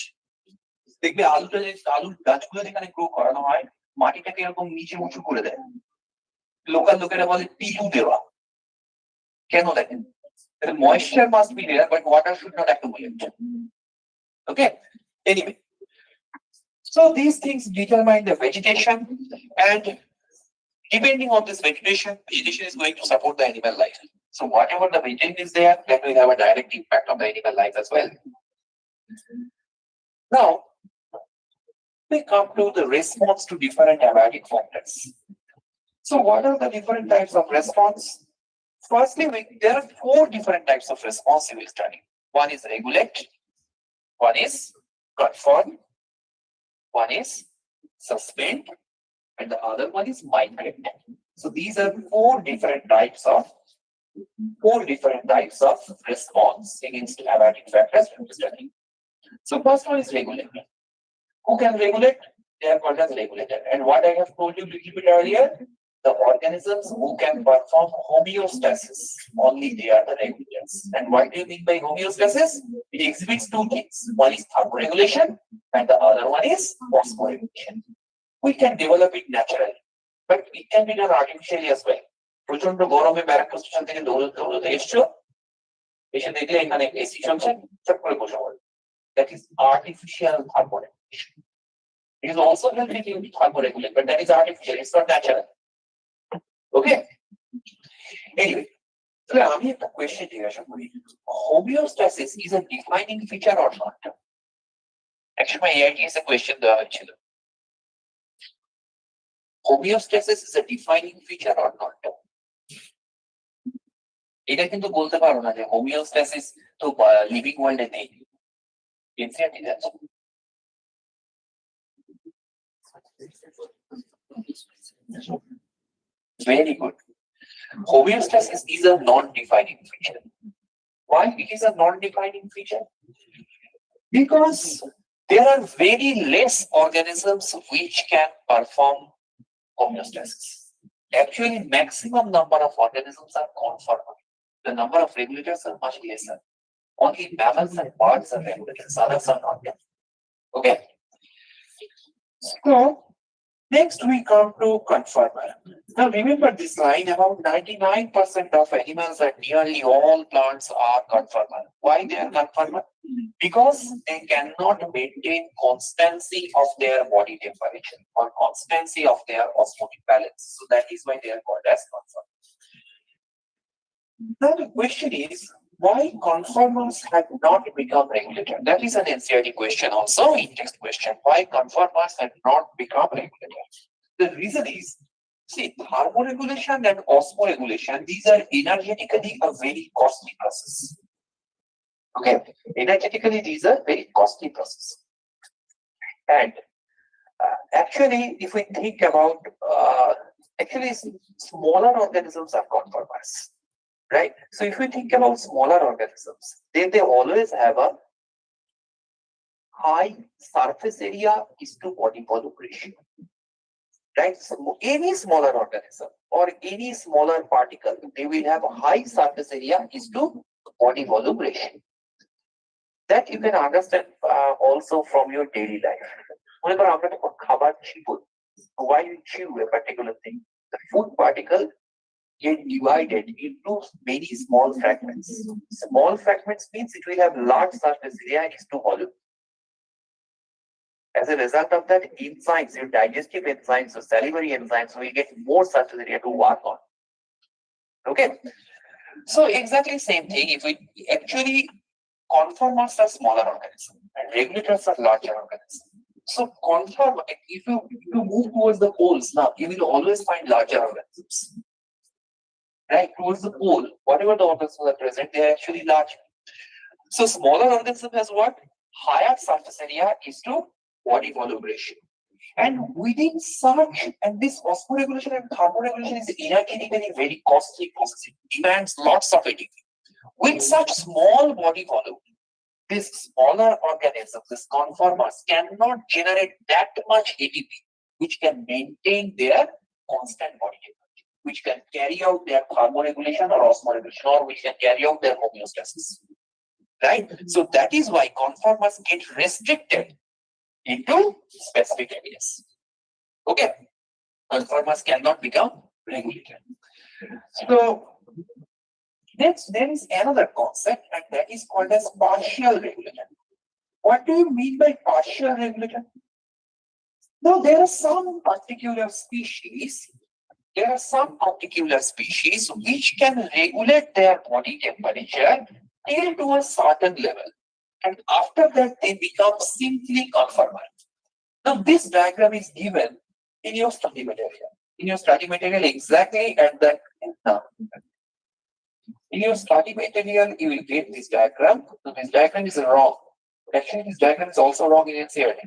দেখবে আলুটা যে আলুর গাছগুলো যেখানে গ্রো করানো হয় মাটিটাকে এরকম নিচে উঁচু করে দেয় লোকাল লোকেরা বলে পিলু দেওয়া কেন দেখেন moisture must be there but water should not accumulate okay anyway so these things determine the vegetation and depending on this vegetation is going to support the animal life. So whatever the vegetation is there, that will have a direct impact on the animal life as well. Now, we come to the response to different abiotic factors. So what are the different types of response? Firstly, there are 4 different types of response we will study. One is regulate, one is conform, one is suspend, and the other one is migrate. So these are 4 different types of response against abiotic factors we will study. So first one is regulate. Who can regulate? They are called as regulator. And what I have told you a little bit earlier, the organisms who can perform homeostasis, only they are the regulators. And what do you mean by homeostasis? It exhibits 2 things. One is thermoregulation and the other one is phosphoregulation. We can develop it naturally, but it can be done artificially as well. প্রচন্ড গরমে Barrackpore station থেকে দৌড়তে এসছো এসে দেখলে এখানে AC চলছে চট করে বসে পড়ে that is artificial thermoregulation. It is also helping you to thermoregulate, but that is artificial, it's not natural. Okay? Anyway, so আমি একটা কোয়েশ্চেন জিজ্ঞাসা করি homeostasis is a defining feature or not? একসময় AITS এ কোয়েশ্চেন দেওয়া হয়েছিল homeostasis is a defining feature or not? এটা কিন্তু বলতে পারো না যে homeostasis তো লিভিং ওয়ার্ল্ডে নেই এনসিআরটি আছে very good. Homeostasis is a non-defining feature. Why it is a non-defining feature? Because there are very less organisms which can perform homeostasis. Actually, maximum number of organisms are conformal. The number of regulators are much lesser. Only mammals and birds are regulators, others are not. Okay. So next we come to conformer. Now remember this line, about 99% of animals and nearly all plants are conformer. Why they are conformer? Because they cannot maintain constancy of their body temperature or constancy of their osmotic balance. So that is why they are called as conformer. Now the question is, why conformers have not become regulator? That is an NCERT question also, in text question. Why conformers have not become regulator? The reason is See, thermoregulation and osmoregulation, these are energetically a very costly process. Okay, energetically, these are very costly process. And actually, if we think about actually smaller organisms are conformers, right? So if we think about smaller organisms, then they always have a high surface area is to body volume ratio, right? So any smaller organism or any smaller particle, they will have a high surface area is to body volume ratio. That you can understand also from your daily life. Whenever আমরা যখন খাবার চিবো, why we chew a particular thing, the food particle get divided into many small fragments. Small fragments means it will have large surface area is to volume. As a result of that, enzymes, your digestive enzymes, or salivary enzymes will get more surface area to work on. Okay. So exactly same thing. If we actually conformers are smaller organisms and regulators are larger organisms. So conform, if you move towards the poles now, you will always find larger organisms. Right? Towards the pole, whatever the organisms are present, they are actually large. So smaller organism has what? Higher surface area is to body volume ratio. And within such, and this osmoregulation and thermoregulation is energetically very costly process. It demands lots of ATP. With such small body volume, these smaller organisms, these conformers, cannot generate that much ATP, which can maintain their constant body temperature, which can carry out their thermoregulation or osmoregulation, or which can carry out their homeostasis. Right? So that is why conformers get restricted into specific areas. Okay? Conformers cannot become regulated. So next, there is another concept, and that is called as partial regulator. What do you mean by partial regulator? Now, there are some particular species which can regulate their body temperature till to a certain level. And after that, they become simply conformal. Now, this diagram is given in your study material. In your study material, exactly at that. In your study material, you will get this diagram. So this diagram is wrong. Actually, this diagram is also wrong in NCERT.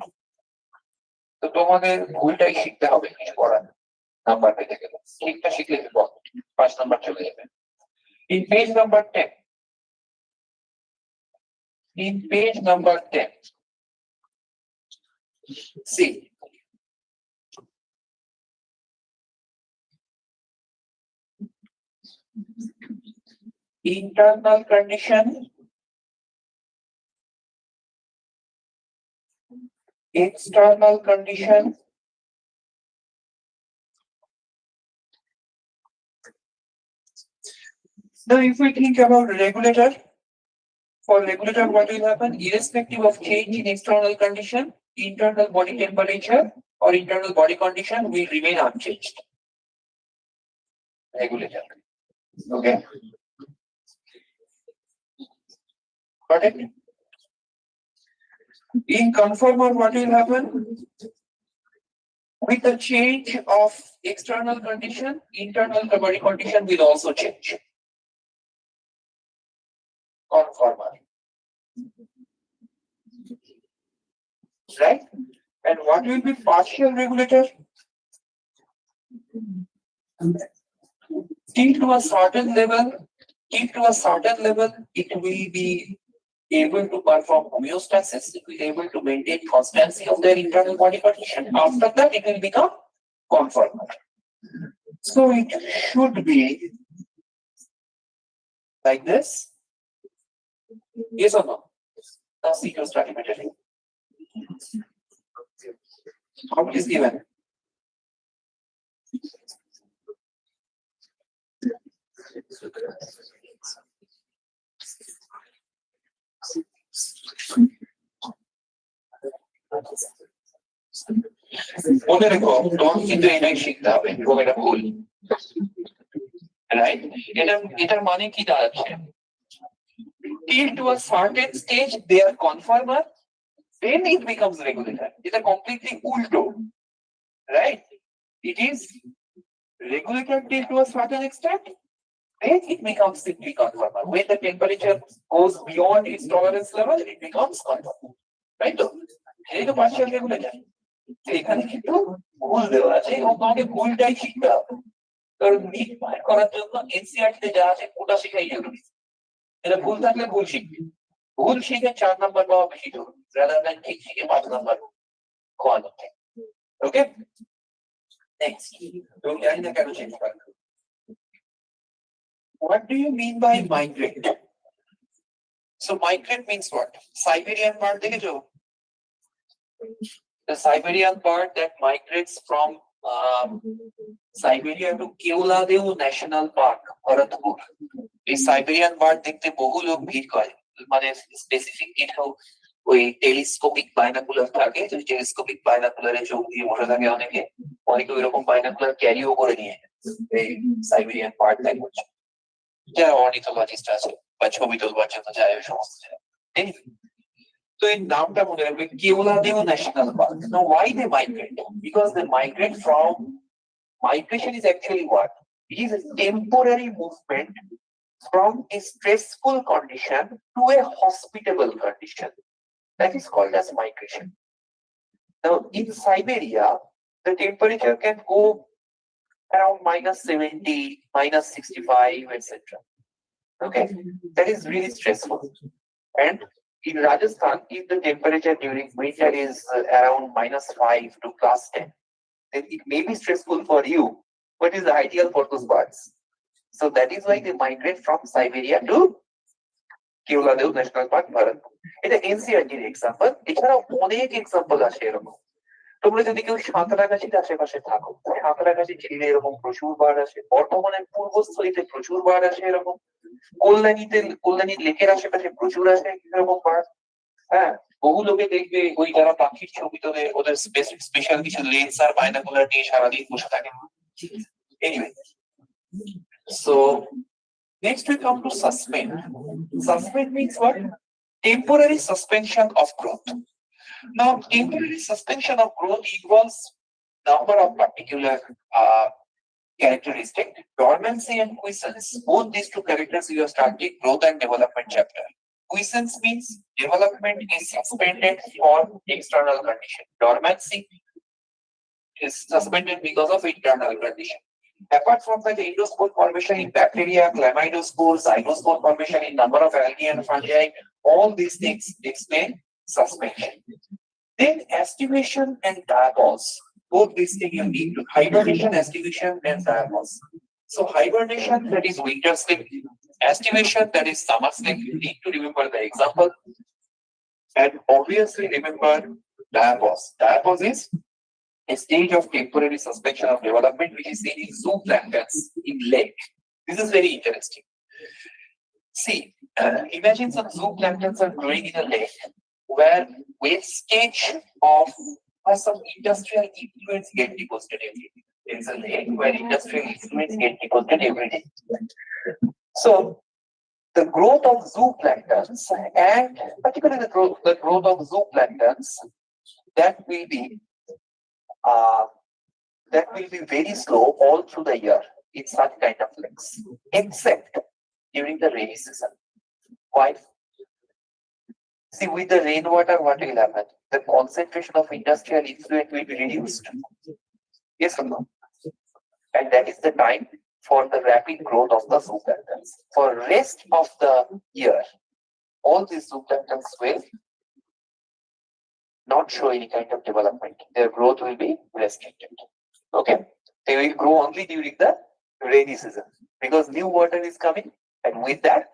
তো তোমাদের ভুলটাই শিখতে হবে কিছু করার number পেতে গেলে ঠিকটা শিখলে 5 number চলে যাবে in page number 10 see internal condition, external condition, now if we think about regulator, for regulator what will happen irrespective of change in external condition, internal body temperature or internal body condition will remain unchanged. Regulator. Okay. Got it? In conformer, what will happen? With the change of external condition, internal body condition will also change. Conformer. Right? And what will be partial regulator? Till to a certain level, it will be able to perform homeostasis, it will be able to maintain constancy of their internal body condition. After that, it will become conformal. So it should be like this. Yes or no? Now see your study material. How it is given? মনে রেখো তোমাকে কিন্তু এটাই শিখতে হবে এবং এটা ভুল রাইট এটার মানে কি দাঁড়াচ্ছে till to a certain stage they are conformer, then it becomes regulator. It's a completely ulto, right? It is regulated till to a certain extent, then it becomes simply conformal. When the temperature goes beyond its tolerance level, it becomes conformal. Right? এই তো partial regulator. এখানে কিন্তু ভুল দেওয়া আছে এবং তোমাকে ভুলটাই শিখতে হবে। কারণ নিট ফাইল করার জন্য এনসিআরটি তে যা আছে ওটা শেখাই জরুরি। এটা ভুল থাকলে ভুল শিখবে। ভুল শিখে 4 নাম্বার পাওয়া বেশি জরুরি। rather than ঠিক শিখে 5 নাম্বার খোয়ানো। ওকে? নেক্সট। তুমি জানি না কেন চেঞ্জ করবে। What do you mean by migrate? So migrate means what? Siberian bird দেখেছো? The Siberian bird that migrates from Siberia to Keoladeo National Park, Bharatpur. এই সাইবেরিয়ান বার্ড দেখতে বহু লোক ভিড় করে, মানে স্পেসিফিক কিছু ওই টেলিস্কোপিক বাইনাকুলার থাকে, যে টেলিস্কোপিক বাইনাকুলারে চোখ দিয়ে বসে থাকে অনেকে, অনেকে ওইরকম বাইনাকুলার ক্যারিও করে নিয়ে এই সাইবেরিয়ান বার্ড ল্যাঙ্গুয়েজ, যারা অর্নিথোলজিস্ট আছে বা ছবি তোলবার জন্য যায় ওই সমস্ত জায়গায়। তো এই নামটা মনে রাখবে, Keoladeo national park. Now why they migrate? Because they migrate from, migration is actually what? It is a temporary movement from a stressful condition to a hospitable condition. That is called as migration. Now in Siberia, the temperature can go around -70, -65, etc. Okay, that is really stressful. And in Rajasthan, if the temperature during winter is around -5 to +10, then it may be stressful for you, but is ideal for those birds. So that is why they migrate from Siberia to Keoladeo National Park, Bharatpur. এটা এনসিআরটির example, এছাড়াও অনেক example আছে এরকম। তোমরা যদি কেউ সাঁতরাগাছির আশেপাশে থাকো, সাঁতরাগাছি ঝিলে এরকম প্রচুর বার্ড আসে, বর্তমানের পূর্বস্থলীতে প্রচুর বার্ড আসে এরকম, কল্যাণী লেকের আশেপাশে প্রচুর আসে এরকম বার্ড। হ্যাঁ, বহু লোকে দেখবে ওই যারা পাখির ছবি তোলে ওদের স্পেশাল কিছু লেন্স আর বাইনাকুলার নিয়ে সারাদিন বসে থাকে। Anyway, so next we come to suspend. Suspend means what? Temporary suspension of growth. Now temporary suspension of growth involves number of particular characteristics. Dormancy and quiescence, both these two characters you have studied growth and development chapter. Quiescence means development is suspended for external condition. Dormancy is suspended because of internal condition. Apart from that, endospore formation in bacteria, chlamydospore, zygospore formation in number of algae and fungi, all these things explain suspension. Then estivation and diapause, both these things you need to hibernation, estivation, and diapause. So hibernation, that is winter sleep. Estivation, that is summer sleep. You need to remember the example. And obviously remember diapause. Diapause is a stage of temporary suspension of development which is seen in zooplanktons in lake. This is very interesting. See, imagine some zooplanktons are growing in a lake where wastage of some industrial effluents get deposited every day. There is a lake where industrial effluents get deposited every day. So the growth of zooplanktons, and particularly the growth of zooplanktons, that will be very slow all through the year in such kind of lakes, except during the rainy season. Why? See, with the rainwater, what will happen? The concentration of industrial effluent will be reduced. Yes or no? And that is the time for the rapid growth of the zooplanktons. For rest of the year, all these zooplanktons will not show any kind of development. Their growth will be restricted. Okay, they will grow only during the rainy season because new water is coming, and with that,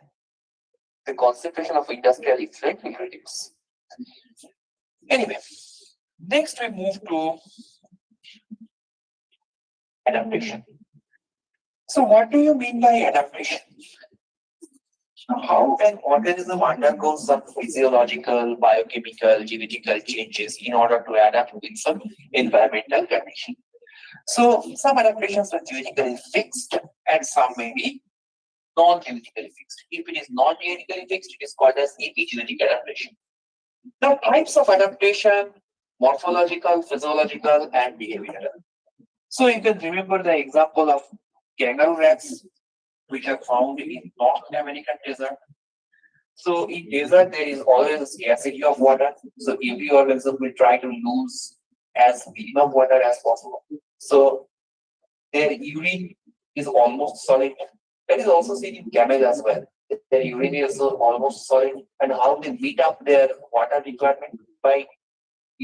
the concentration of industrial effluent will reduce. Anyway, next we move to adaptation. So what do you mean by adaptation? How an organism undergoes some physiological, biochemical, genetical changes in order to adapt with some environmental condition. So some adaptations are genetically fixed and some may be non-genetically fixed. If it is non-genetically fixed, it is called as epigenetic adaptation. Now, types of adaptation: morphological, physiological, and behavioral. So you can remember the example of kangaroo rats, which are found in North American desert. So in desert, there is always a scarcity of water. So every organism will try to lose as minimum water as possible. So their urine is almost solid. That is also seen in camel as well. Their urine is almost solid. And how they meet up their water requirement by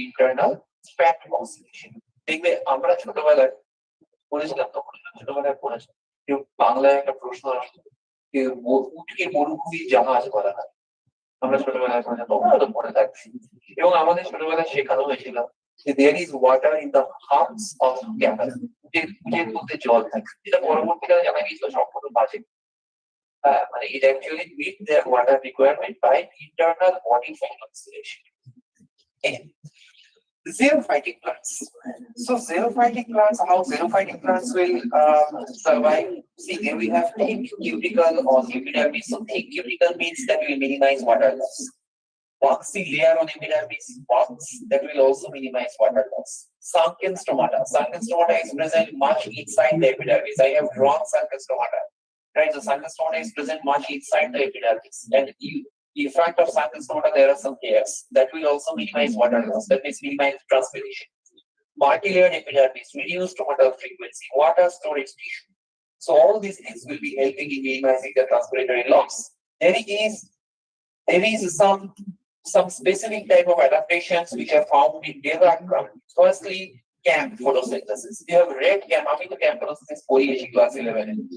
internal fat oxidation. দেখবে আমরা ছোটবেলায় পড়েছিলাম তখন ছোটবেলায় পড়েছি কেউ বাংলায় একটা প্রশ্ন আসতো যে উটকে মরুভূমির জাহাজ বলা হয় আমরা ছোটবেলায় পড়েছি তখন হয়তো মনে থাকবে এবং আমাদের ছোটবেলায় শেখানো হয়েছিল যে there is water in the hearts of camel যে মধ্যে জল থাকে যেটা পরবর্তীকালে জানা গিয়েছিল সম্পূর্ণ বাজে মানে it actually meet their water requirement by internal body fat oxidation. Xerophytic plants. So xerophytic plants, how xerophytic plants will survive? See, here we have thick cuticle or epidermis. So thick cuticle means that will minimize water loss. Waxy layer on epidermis, wax that will also minimize water loss. Sunken stomata. Sunken stomata is present much inside the epidermis. I have drawn sunken stomata. Right, so sunken stomata is present much inside the epidermis, and in front of sunken stomata there are some hairs that will also minimize water loss. That means minimize transpiration. Multi-layered epidermis, reduced stomatal frequency, water storage tissue. So all these things will be helping in minimizing the transpiratory loss. There is some specific type of adaptations which are found in desert. Firstly, camp photosynthesis. You have read camp photosynthesis in class 11.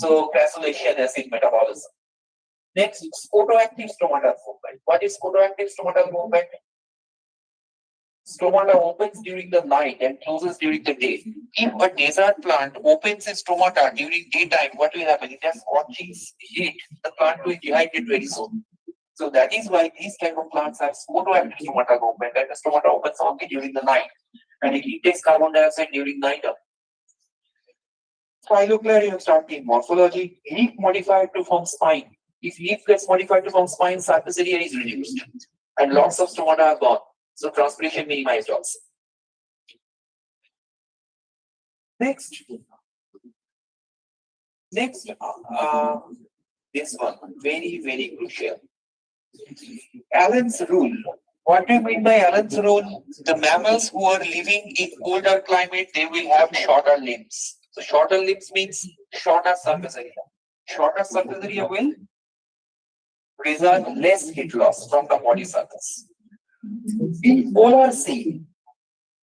So crassulacean acid metabolism. Next, photoactive stomatal movement. What is photoactive stomatal movement? Stomata opens during the night and closes during the day. If a desert plant opens its stomata during daytime, what will happen? It has scorching heat. The plant will dehydrate very soon. So that is why these type of plants have photoactive stomata movement, and the stomata opens only during the night, and it takes carbon dioxide during night. Phyloclare, you start the morphology. Leaf modified to form spine. If leaf gets modified to form spine, surface area is reduced, and lots of stomata are gone. So transpiration minimized also. Next, this one very crucial. Allen's rule. What do you mean by Allen's rule? The mammals who are living in colder climate, they will have shorter limbs. So shorter limbs means shorter surface area. Shorter surface area will result less heat loss from the body surface. In polar sea,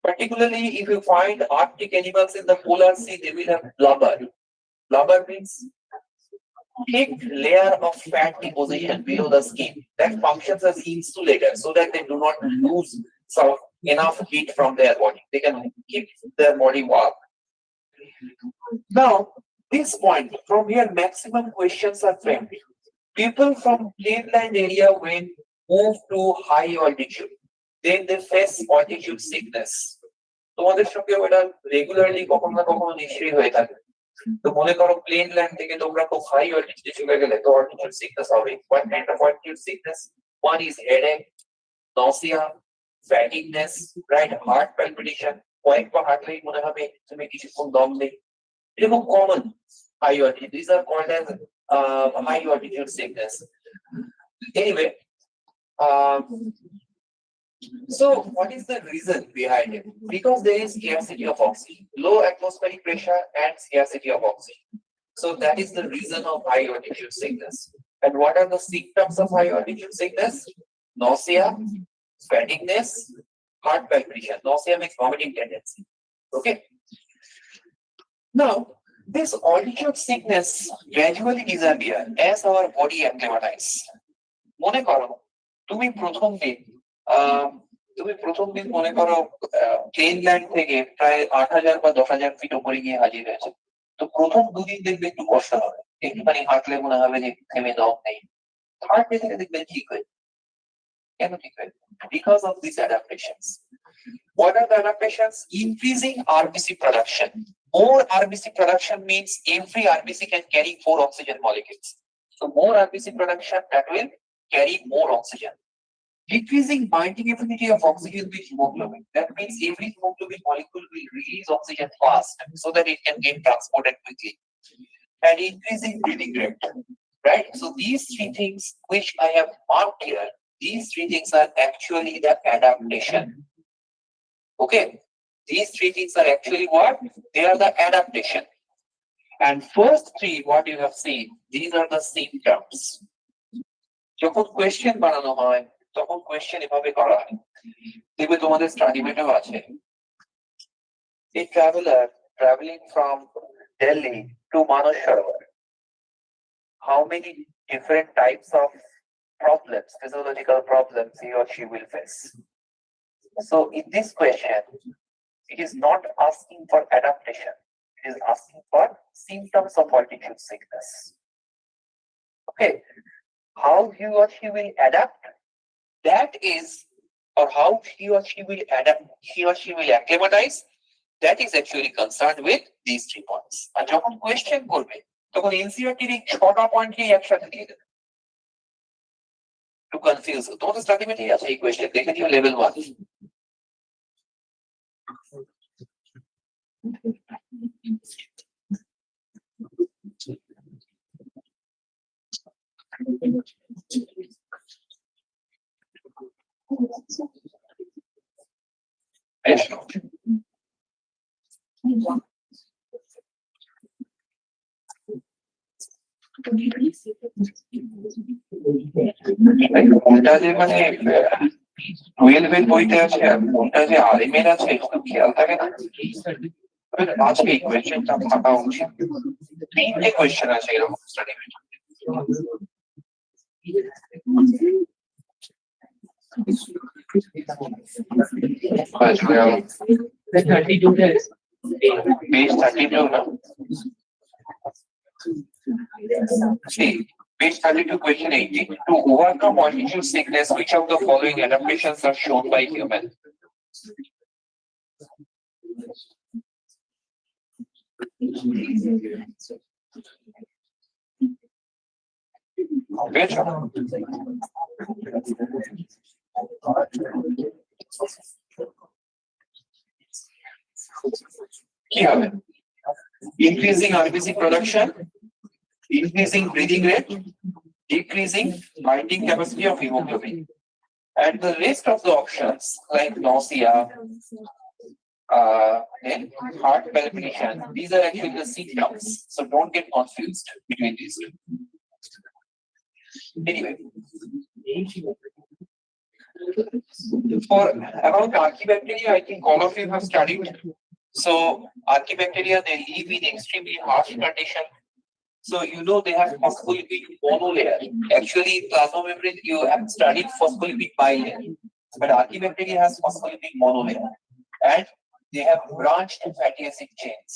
particularly if you find Arctic animals in the polar sea, they will have blubber. Blubber means thick layer of fat deposition below the skin that functions as insulator so that they do not lose enough heat from their body. They can keep their body warm. Now, this point, from here, maximum questions are framed. People from plainland area when move to high altitude, then they face altitude sickness. তোমাদের সঙ্গে ওটা regularly কখনো না কখনো নিশ্চয়ই হয়ে থাকে তো মনে করো প্লেন ল্যান্ড থেকে তোমরা খুব হাই অল্টিটিউডে চলে গেলে তো অল্টিটিউড সিকনেস হবে what kind of altitude sickness? One is headache, nausea, fatigueness, right, heart palpitation, কয়েকবার হাঁটলেই মনে হবে তুমি কিছুক্ষণ দম নেই এরকম common high altitude. These are called as high altitude sickness. Anyway, so what is the reason behind it? Because there is scarcity of oxygen, low atmospheric pressure and scarcity of oxygen. So that is the reason of high altitude sickness. And what are the symptoms of high altitude sickness? Nausea, fatigueness, heart palpitation. Nausea means vomiting tendency. Okay. Now, this altitude sickness gradually disappear as our body acclimatizes. মনে করো তুমি প্রথম দিন মনে করো প্লেনল্যান্ড থেকে প্রায় 8,000 বা 10,000 ফিট উপরে গিয়ে হাজির হয়েছে তো প্রথম দুদিন দেখবে একটু কষ্ট হবে একটুখানি হাঁটলে মনে হবে যে থেমে দম নেই থার্ড ডে থেকে দেখবে ঠিক হয়ে কেন ঠিক হয়ে because of these adaptations. What are the adaptations? Increasing RBC production. More RBC production means every RBC can carry 4 oxygen molecules. So more RBC production that will carry more oxygen. Decreasing binding affinity of oxygen with hemoglobin. That means every hemoglobin molecule will release oxygen fast so that it can get transported quickly. And increasing breathing rate. Right? So these three things which I have marked here, these three things are actually the adaptation. Okay? These three things are actually what? They are the adaptation. And first three, what you have seen, these are the symptoms. যখন question বানানো হয় তখন question এভাবে করা হয় দেখবে তোমাদের study মেটেও আছে a traveler traveling from Delhi to Manasharovar, how many different types of problems, physiological problems he or she will face. So in this question, it is not asking for adaptation, it is asking for symptoms of altitude sickness. Okay, how he or she will adapt, that is, or how he or she will adapt, he or she will acclimatize, that is actually concerned with these 3 points. আর যখন question করবে তখন এনসিআরটির এই 6টা পয়েন্টকেই একসাথে দিয়ে দেবে two confuse তোমাদের study মেটেই আছে এই কোয়েশ্চেন দেখে দিও লেভেল 1 কোনটা যে মানে 12 এর বইতে আছে আর কোনটা যে আলিমের আছে একটু খেয়াল থাকে না আজকে এই কোয়েশ্চেনটা থাকা উচিত 3টে কোয়েশ্চেন আছে এরকম স্টাডি মেটে page 32 না see page 32 question 18 to overcome altitude sickness which of the following adaptations are shown by human কি হবে increasing RBC production, increasing breathing rate, decreasing binding capacity of hemoglobin. And the rest of the options like nausea, then heart palpitation, these are actually the symptoms. So don't get confused between these two. Anyway, for about archibacteria, I think all of you have studied. So archibacteria, they live in extremely harsh condition. So you know they have phospholipid monolayer. Actually, plasmamembrane you have studied phospholipid bilayer, but archibacteria has phospholipid monolayer, and they have branched fatty acid chains.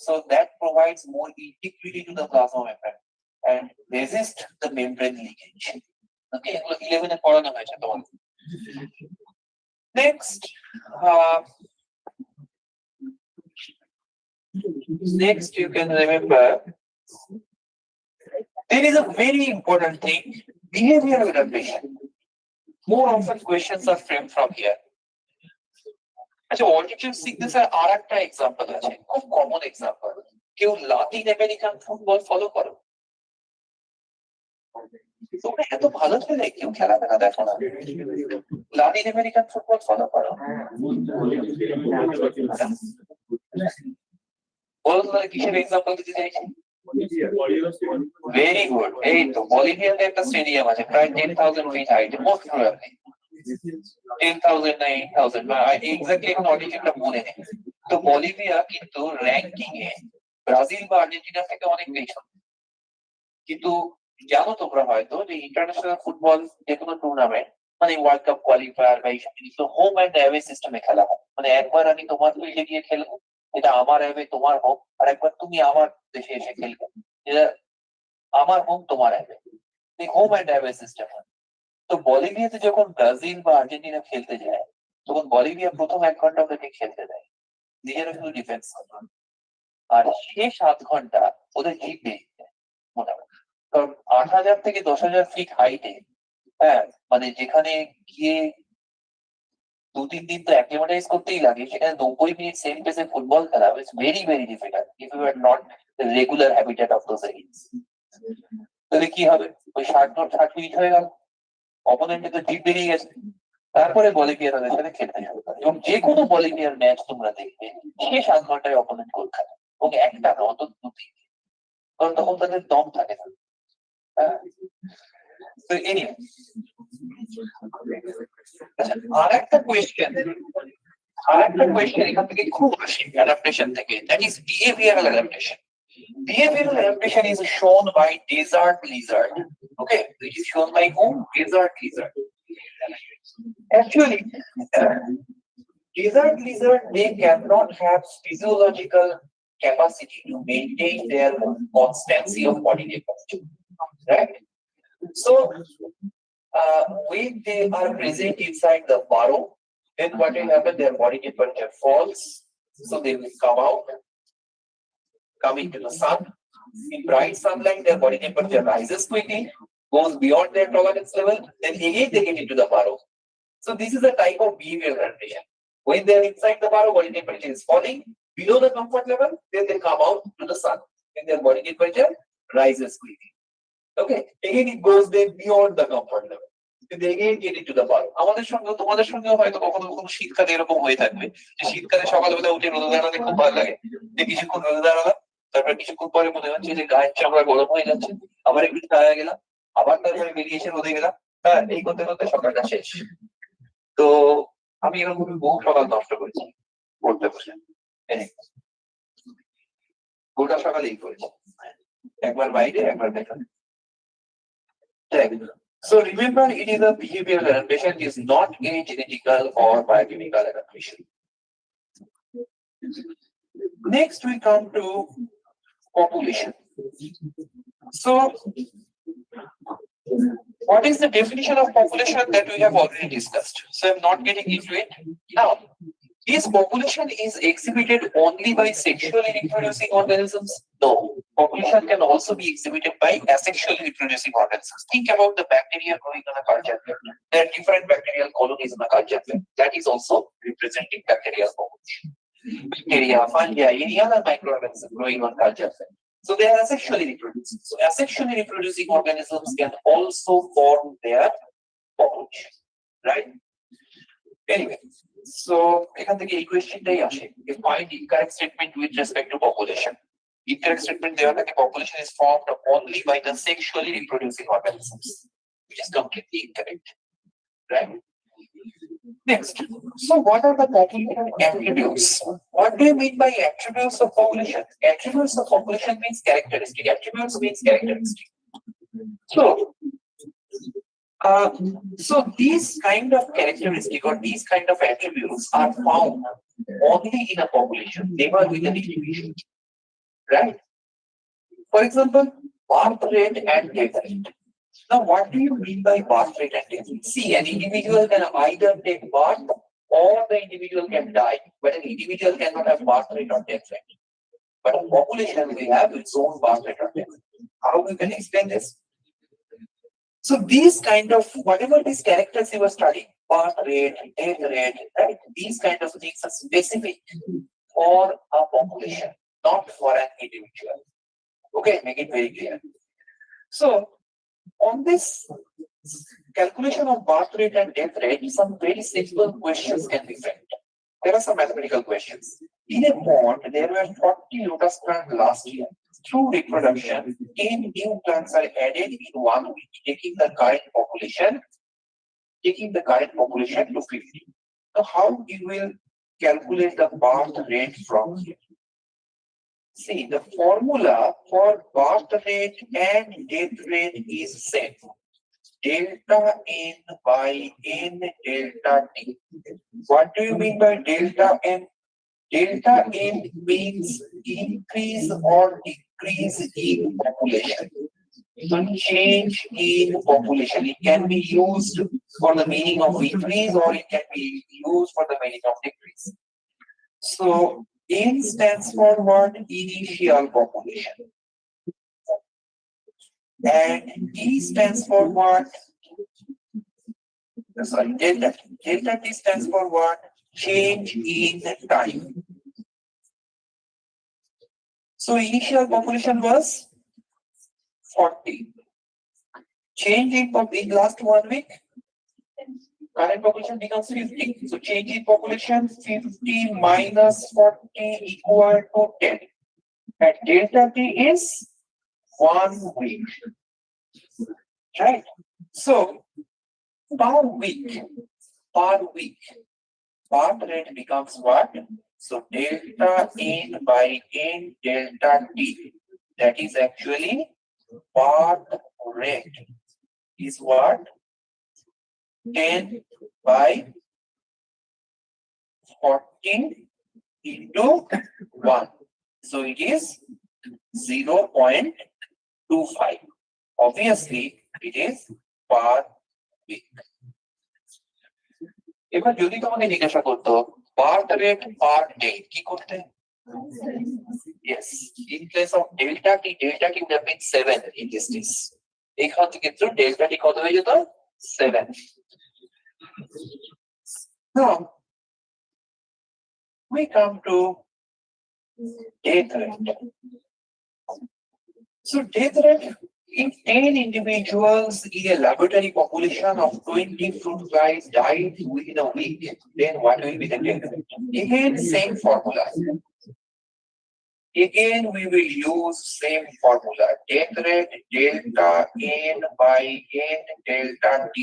So that provides more integrity to the plasma membrane and resist the membrane leakage. Okay, 11 এ পড়ানো হয়েছে তোমাদের। Next, you can remember there is a very important thing, behavioral adaptation. More often questions are framed from here. আচ্ছা altitude sickness এর আরেকটা example আছে, খুব common example. কেউ Latin American football follow করো? তোমরা এত ভালো খেলে কেউ খেলাধুলা দেখো না? লাতিন আমেরিকান ফুটবল ফলো করো? বলো তাহলে কিসের এক্সাম্পল দিতে চাইছি? ভেরি গুড, এই তো বলিভিয়াতে একটা স্টেডিয়াম আছে প্রায় 10,000 ফিট হাইট, মোস্ট প্রবাবলি 10,000 না 8,000, বা এক্স্যাক্টলি এখন অডিটিভটা মনে নেই। তো বলিভিয়া কিন্তু র্যাঙ্কিং এ ব্রাজিল বা আর্জেন্টিনা থেকে অনেক বেশি। কিন্তু জানো তোমরা হয়তো যে ইন্টারন্যাশনাল ফুটবল যে কোনো টুর্নামেন্ট মানে ওয়ার্ল্ড কাপ কোয়ালিফায়ার বা এইসব জিনিস তো হোম অ্যান্ড অ্যাওয়ে সিস্টেমে খেলা হয়। মানে একবার আমি তোমার ফিল্ডে গিয়ে খেলবো, এটা আমার অ্যাওয়ে তোমার হোম, আর একবার তুমি আমার দেশে এসে খেলবে, এটা আমার হোম তোমার away, home and away system হয়। তো বলিভিয়াতে যখন ব্রাজিল বা আর্জেন্টিনা খেলতে যায় তখন বলিভিয়া প্রথম 1 ঘন্টা ওদেরকে খেলতে দেয়, নিজেরা শুধু ডিফেন্স করে, আর শেষ 7 ঘন্টা ওদের জিতবে মোটামুটি। কারণ 8,000 থেকে 10,000 ফিট হাইটে হ্যাঁ, মানে যেখানে গিয়ে 2-3 দিন তো অ্যাক্লিমেটাইজ করতেই লাগে, সেখানে 90 মিনিট সেম পেসে ফুটবল খেলা is very very difficult if you are not regular habitat of those areas. তাহলে কি হবে, ওই 60 মিনিট হয়ে গেল, অপোনেন্টে তো জিত বেরিয়ে গেছে, তারপরে বলিভিয়ার সাথে খেলতে শুরু করে, এবং যে কোনো বলিভিয়ার ম্যাচ তোমরা দেখবে সে 7 ঘন্টায় অপোনেন্ট গোল খায়, এবং একটা না অন্তত 2-3, কারণ তখন তাদের দম থাকে না। তো এনিওয়ে, আচ্ছা, আর একটা কোয়েশ্চেন এখান থেকে খুব আসে অ্যাডাপ্টেশন থেকে, that is behavioural adaptation. Behavioral adaptation is shown by desert lizard. Okay, which is shown by whom? Desert lizard. Actually, desert lizard, they cannot have physiological capacity to maintain their constancy of body temperature, right? So, when they are present inside the burrow, then what will happen? Their body temperature falls, so they will come into the sun. In bright sunlight, their body temperature rises quickly, goes beyond their tolerance level, then again they get into the burrow. So this is a type of behavioral adaptation. When they are inside the burrow, body temperature is falling below the comfort level, then they come out to the sun, and their body temperature rises quickly. Okay, again it goes then beyond the comfort level. They again get into the burrow. আমাদের সঙ্গে, তোমাদের সঙ্গেও হয়তো কখনো কখনো শীতকালে এরকম হয়ে থাকবে যে শীতকালে সকালবেলা উঠে রোদে দাঁড়াতে খুব ভালো লাগে, যে কিছুক্ষণ রোদে দাঁড়ালাম, তারপর কিছুক্ষণ পরে মনে হচ্ছে যে গায়ের চামড়া গরম হয়ে যাচ্ছে, আবার একটু ছায়া গেলাম, আবার তারপরে বেরিয়ে এসে রোদে গেলাম, হ্যাঁ, এই করতে করতে সকালটা শেষ। তো আমি এরকম বহু সকাল নষ্ট করেছি পড়তে বসে, গোটা সকাল এই করেছি, একবার বাইরে একবার ভেতরে। So remember, it is a behavioral adaptation, it is not a genetical or biochemical adaptation. Next we come to population. So what is the definition of population that we have already discussed? So I'm not getting into it now. Is population is exhibited only by sexually reproducing organisms? No. Population can also be exhibited by asexually reproducing organisms. Think about the bacteria growing on a culture plate. There are different bacterial colonies in a culture plate. That is also representing bacterial population. Bacteria, fungi, any other microorganism growing on culture plate. So they are asexually reproducing. So asexually reproducing organisms can also form their population, right? Anyway, so এখান থেকে এই কোয়েশ্চেনটাই আসে, find incorrect statement with respect to population. Incorrect statement দেওয়া থাকে population is formed only by the sexually reproducing organisms, which is completely incorrect, right? Next, so what are the population attributes? What do you mean by attributes of population? Attributes of population means characteristic. Attributes means characteristic. So these kind of characteristics or these kind of attributes are found only in a population, never with an individual, right? For example, birth rate and death rate. Now, what do you mean by birth rate and death rate? See, an individual can either take birth or the individual can die, but an individual cannot have birth rate or death rate. But a population will have its own birth rate or death rate. How we can explain this? So these kind of, whatever these characters you were studying, birth rate, death rate, right? These kind of things are specific for a population, not for an individual. Okay, make it very clear. So on this calculation of birth rate and death rate, some very simple questions can be framed. There are some mathematical questions. In a pond, there were 40 lotus plants last year. Through reproduction, 10 new plants are added in 1 week, taking the current population to 50. So how you will calculate the birth rate from here? See, the formula for birth rate and death rate is same. Delta n by n delta t. What do you mean by delta n? Delta n means increase or decrease in population. So change in population. It can be used for the meaning of increase or it can be used for the meaning of decrease. So N stands for what? Initial population. And D stands for what? Sorry, delta T. Delta T stands for what? Change in time. So initial population was 40. Change in last 1 week, current population becomes 50. So change in population 50 minus 40 equal to 10. And delta T is 1 week. Right? So per week, birth rate becomes what? So delta N by N delta T. That is actually birth rate is what? 10 by 14 into 1. So it is 0.25. Obviously, it is per week. এবার যদি তোমাকে জিজ্ঞাসা করতো birth rate per day কি করতে? Yes, in place of delta t would have been 7 in this case. এখান থেকে তো delta t কত হয়ে যেত? 7. Now, we come to death rate. So death rate in 10 individuals in a laboratory population of 20 fruit flies died within a week, then what will be the death rate? Again, same formula. Again, we will use same formula. Death rate delta N by N delta T.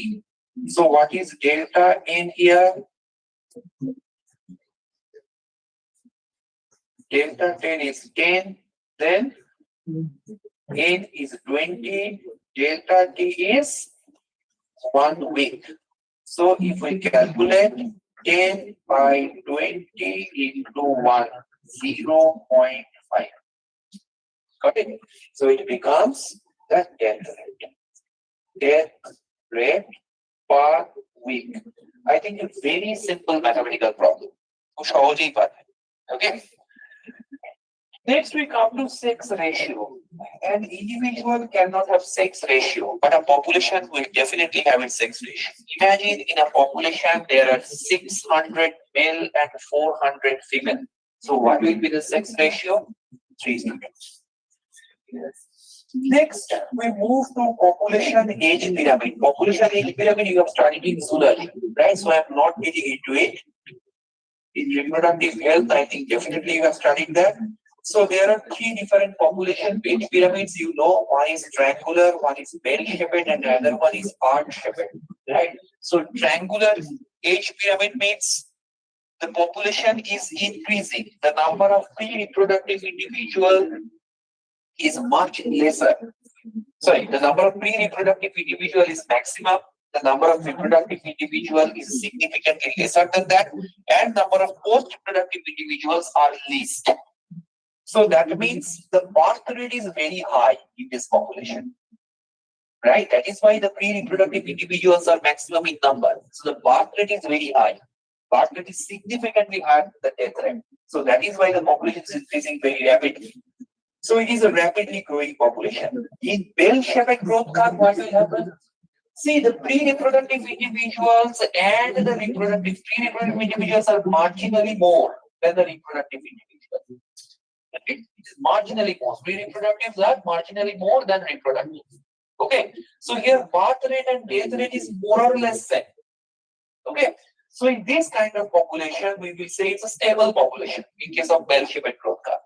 So what is delta N here? Delta 10 is 10, then N is 20, delta T is 1 week. So if we calculate 10 by 20 into 1, 0.5. Got it? So it becomes the death rate. Death rate per week. I think a very simple mathematical problem. Okay. Next, we come to sex ratio. An individual cannot have sex ratio, but a population will definitely have a sex ratio. Imagine in a population there are 600 male and 400 female. So what will be the sex ratio? 3:1. Next, we move to population age pyramid. Population age pyramid you have studied in zoology, right? So I am not getting into it. In reproductive health, I think definitely you have studied that. So there are 3 different population age pyramids. You know, one is triangular, one is bell-shaped, and the other one is arch-shaped, right? So triangular age pyramid means the population is increasing. The number of pre-reproductive individuals is much lesser. Sorry, the number of pre-reproductive individual is maximum. The number of reproductive individual is significantly lesser than that, and number of post-reproductive individuals are least. So that means the birth rate is very high in this population, right? That is why the pre-reproductive individuals are maximum in number. So the birth rate is very high. Birth rate is significantly higher than the death rate. So that is why the population is increasing very rapidly. So it is a rapidly growing population. In bell-shaped growth curve, what will happen? See, the pre-reproductive individuals and the pre-reproductive individuals are marginally more than the reproductive individuals. It is marginally more. Pre-reproductives are marginally more than reproductive. Okay. So here birth rate and death rate is more or less same. Okay. So in this kind of population, we will say it's a stable population in case of bell-shaped growth curve.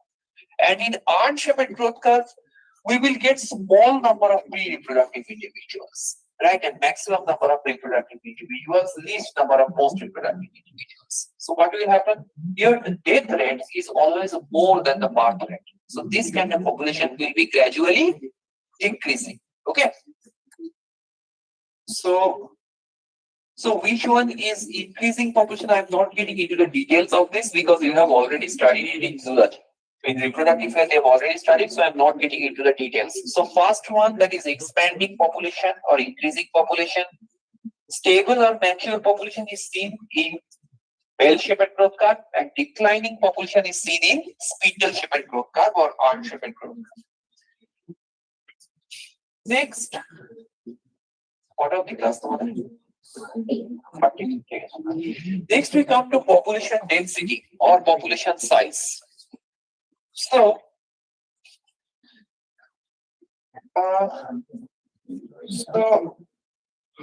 And in arch-shaped growth curve, we will get small number of pre-reproductive individuals, right? And maximum number of reproductive individuals, least number of post-reproductive individuals. So what will happen? Here the death rate is always more than the birth rate. So this kind of population will be gradually increasing. Okay. So which one is increasing population? I'm not getting into the details of this because you have already studied it in zoology. In reproductive health, they have already studied, so I'm not getting into the details. So first one, that is expanding population or increasing population. Stable or mature population is seen in bell-shaped growth curve, and declining population is seen in spindle-shaped growth curve or arch-shaped growth curve. Next, what of the class? Next, we come to population density or population size. So, uh, so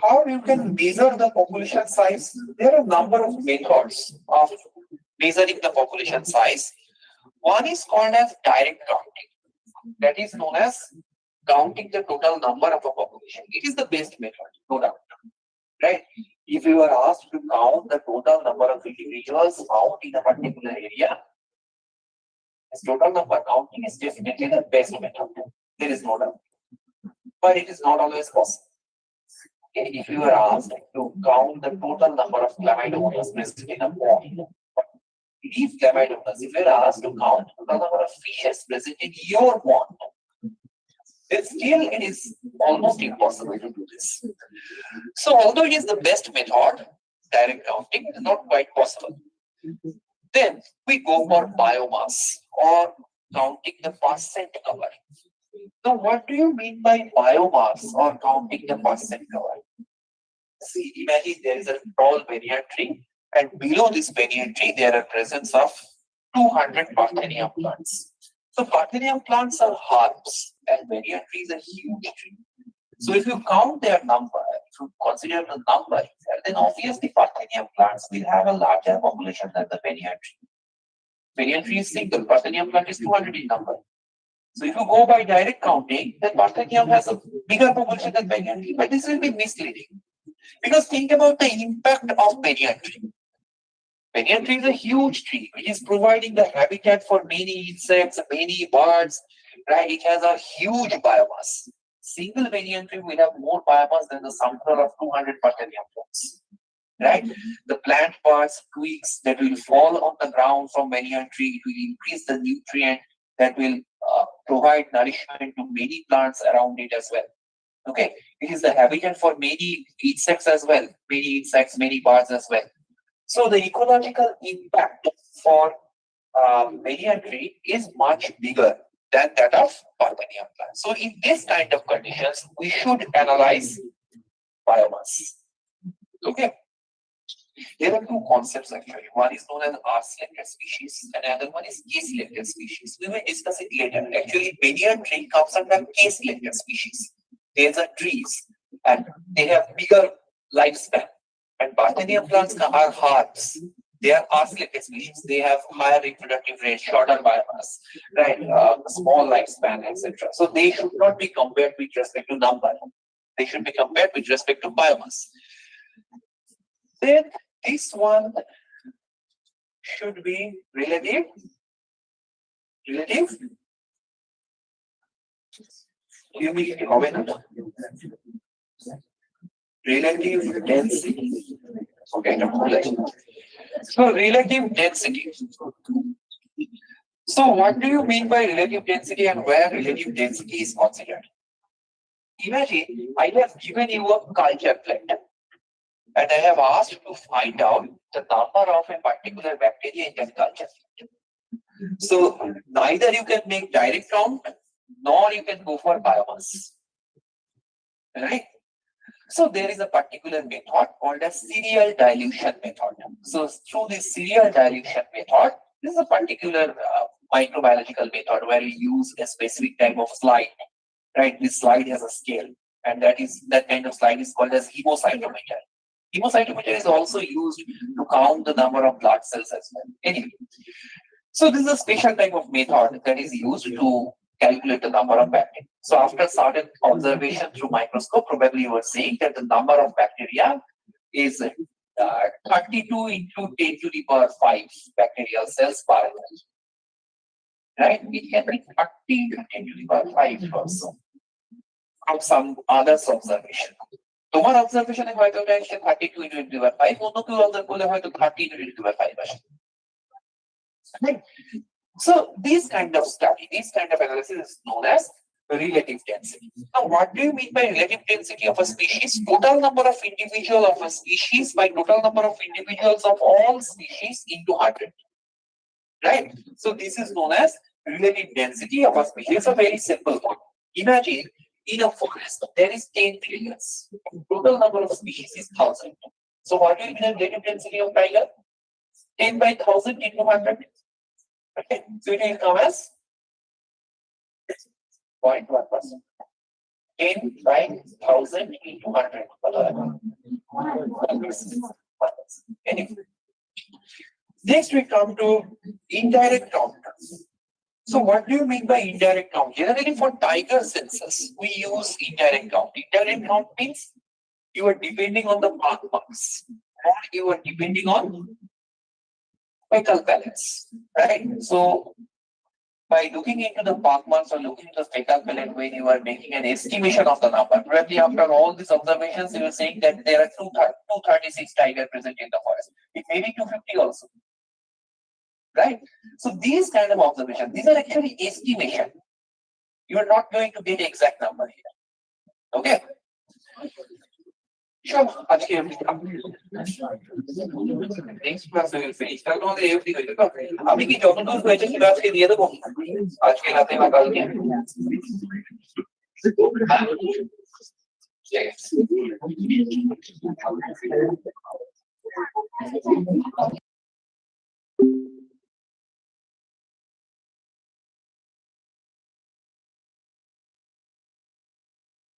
how you can measure the population size? There are a number of methods of measuring the population size. One is called as direct counting. That is known as counting the total number of a population. It is the best method, no doubt. Right? If you are asked to count the total number of individuals found in a particular area, this total number counting is definitely the best method. There is no doubt. But it is not always possible. Okay? If you are asked to count the total number of chlamydomonas present in a pond, leave chlamydomonas. If you are asked to count the number of fishes present in your pond, then still it is almost impossible to do this. So although it is the best method, direct counting is not quite possible. Then we go for biomass or counting the percent cover. Now, what do you mean by biomass or counting the percent cover? See, imagine there is a tall banyan tree, and below this banyan tree, there are presence of 200 Parthenium plants. So, Parthenium plants are herbs, and banyan tree is a huge tree. So, if you count their number, if you consider the number, then obviously Parthenium plants will have a larger population than the banyan tree. Banyan tree is single, Parthenium plant is 200 in number. So if you go by direct counting, then Parthenium has a bigger population than banyan tree, but this will be misleading. Because think about the impact of banyan tree. Banyan tree is a huge tree which is providing the habitat for many insects, many birds, right? It has a huge biomass. Single banyan tree will have more biomass than the sum total of 200 Parthenium plants. Right? The plant parts, twigs that will fall on the ground from banyan tree, it will increase the nutrient that will provide nourishment to many plants around it as well. Okay, it is the habitat for many insects as well, many insects, many birds as well. So the ecological impact for banyan tree is much bigger than that of Parthenium plant. So in this kind of conditions, we should analyze biomass. Okay. There are two concepts actually. One is known as R-selected species, and another one is K-selected species. We will discuss it later. Actually, banyan tree comes under K-selected species. These are trees, and they have bigger lifespan. And Parthenium plants are herbs. They are R-selected species. They have higher reproductive rate, shorter biomass, right? Small lifespan, etc. So they should not be compared with respect to number. They should be compared with respect to biomass. Then this one should be relative humidity. Relative density. Okay, so relative density. So what do you mean by relative density and where relative density is considered? Imagine I have given you a culture plate and I have asked to find out the number of a particular bacteria in that culture. So neither you can make direct count nor you can go for biomass. Right? So there is a particular method called as serial dilution method. So through this serial dilution method, this is a particular microbiological method where you use a specific type of slide. Right? This slide has a scale, and that kind of slide is called as hemocytometer. Hemocytometer is also used to count the number of blood cells as well. Anyway, so this is a special type of method that is used to calculate the number of bacteria. So after certain observation through microscope, probably you are saying that the number of bacteria is 32 into 10 to the power 5 bacterial cells per ml. Right? It can be 30 to 10 to the power 5 also from some other observation. তোমার observation হয়তো এটা 32 into 10 to the power 5, অন্য কেউ observe করলে হয়তো 30 into 10 to the power 5 আসে। Right? So this kind of study, this kind of analysis is known as relative density. Now, what do you mean by relative density of a species? Total number of individuals of a species by total number of individuals of all species into 100. Right? So this is known as relative density of a species. It's a very simple one. Imagine in a forest, there is 10 tigers. Total number of species is 1,000. So what will be the relative density of tiger? 10 by 1,000 into 100. Okay, so it will come as 0.1%. 10 by 1,000 into 100. Anyway. Next we come to indirect count. So what do you mean by indirect count? Generally for tiger census, we use indirect count. Indirect count means you are depending on the mark marks or you are depending on fecal pellets, right? So by looking into the park marks or looking into the fecal pellet when you are making an estimation of the number, probably after all these observations, you are saying that there are 236 tiger present in the forest. It may be 250 also, right? So these kind of observations, these are actually estimation. You are not going to get exact number here. Okay? Sure. আজকে এমনি next class we will finish. তাহলে আমাদের এমনি হইলো তো? আমি কি যতদূর হয়েছে সেটা আজকে দিয়ে দেবো? আজকে রাতে বা কালকে? ঠিক আছে।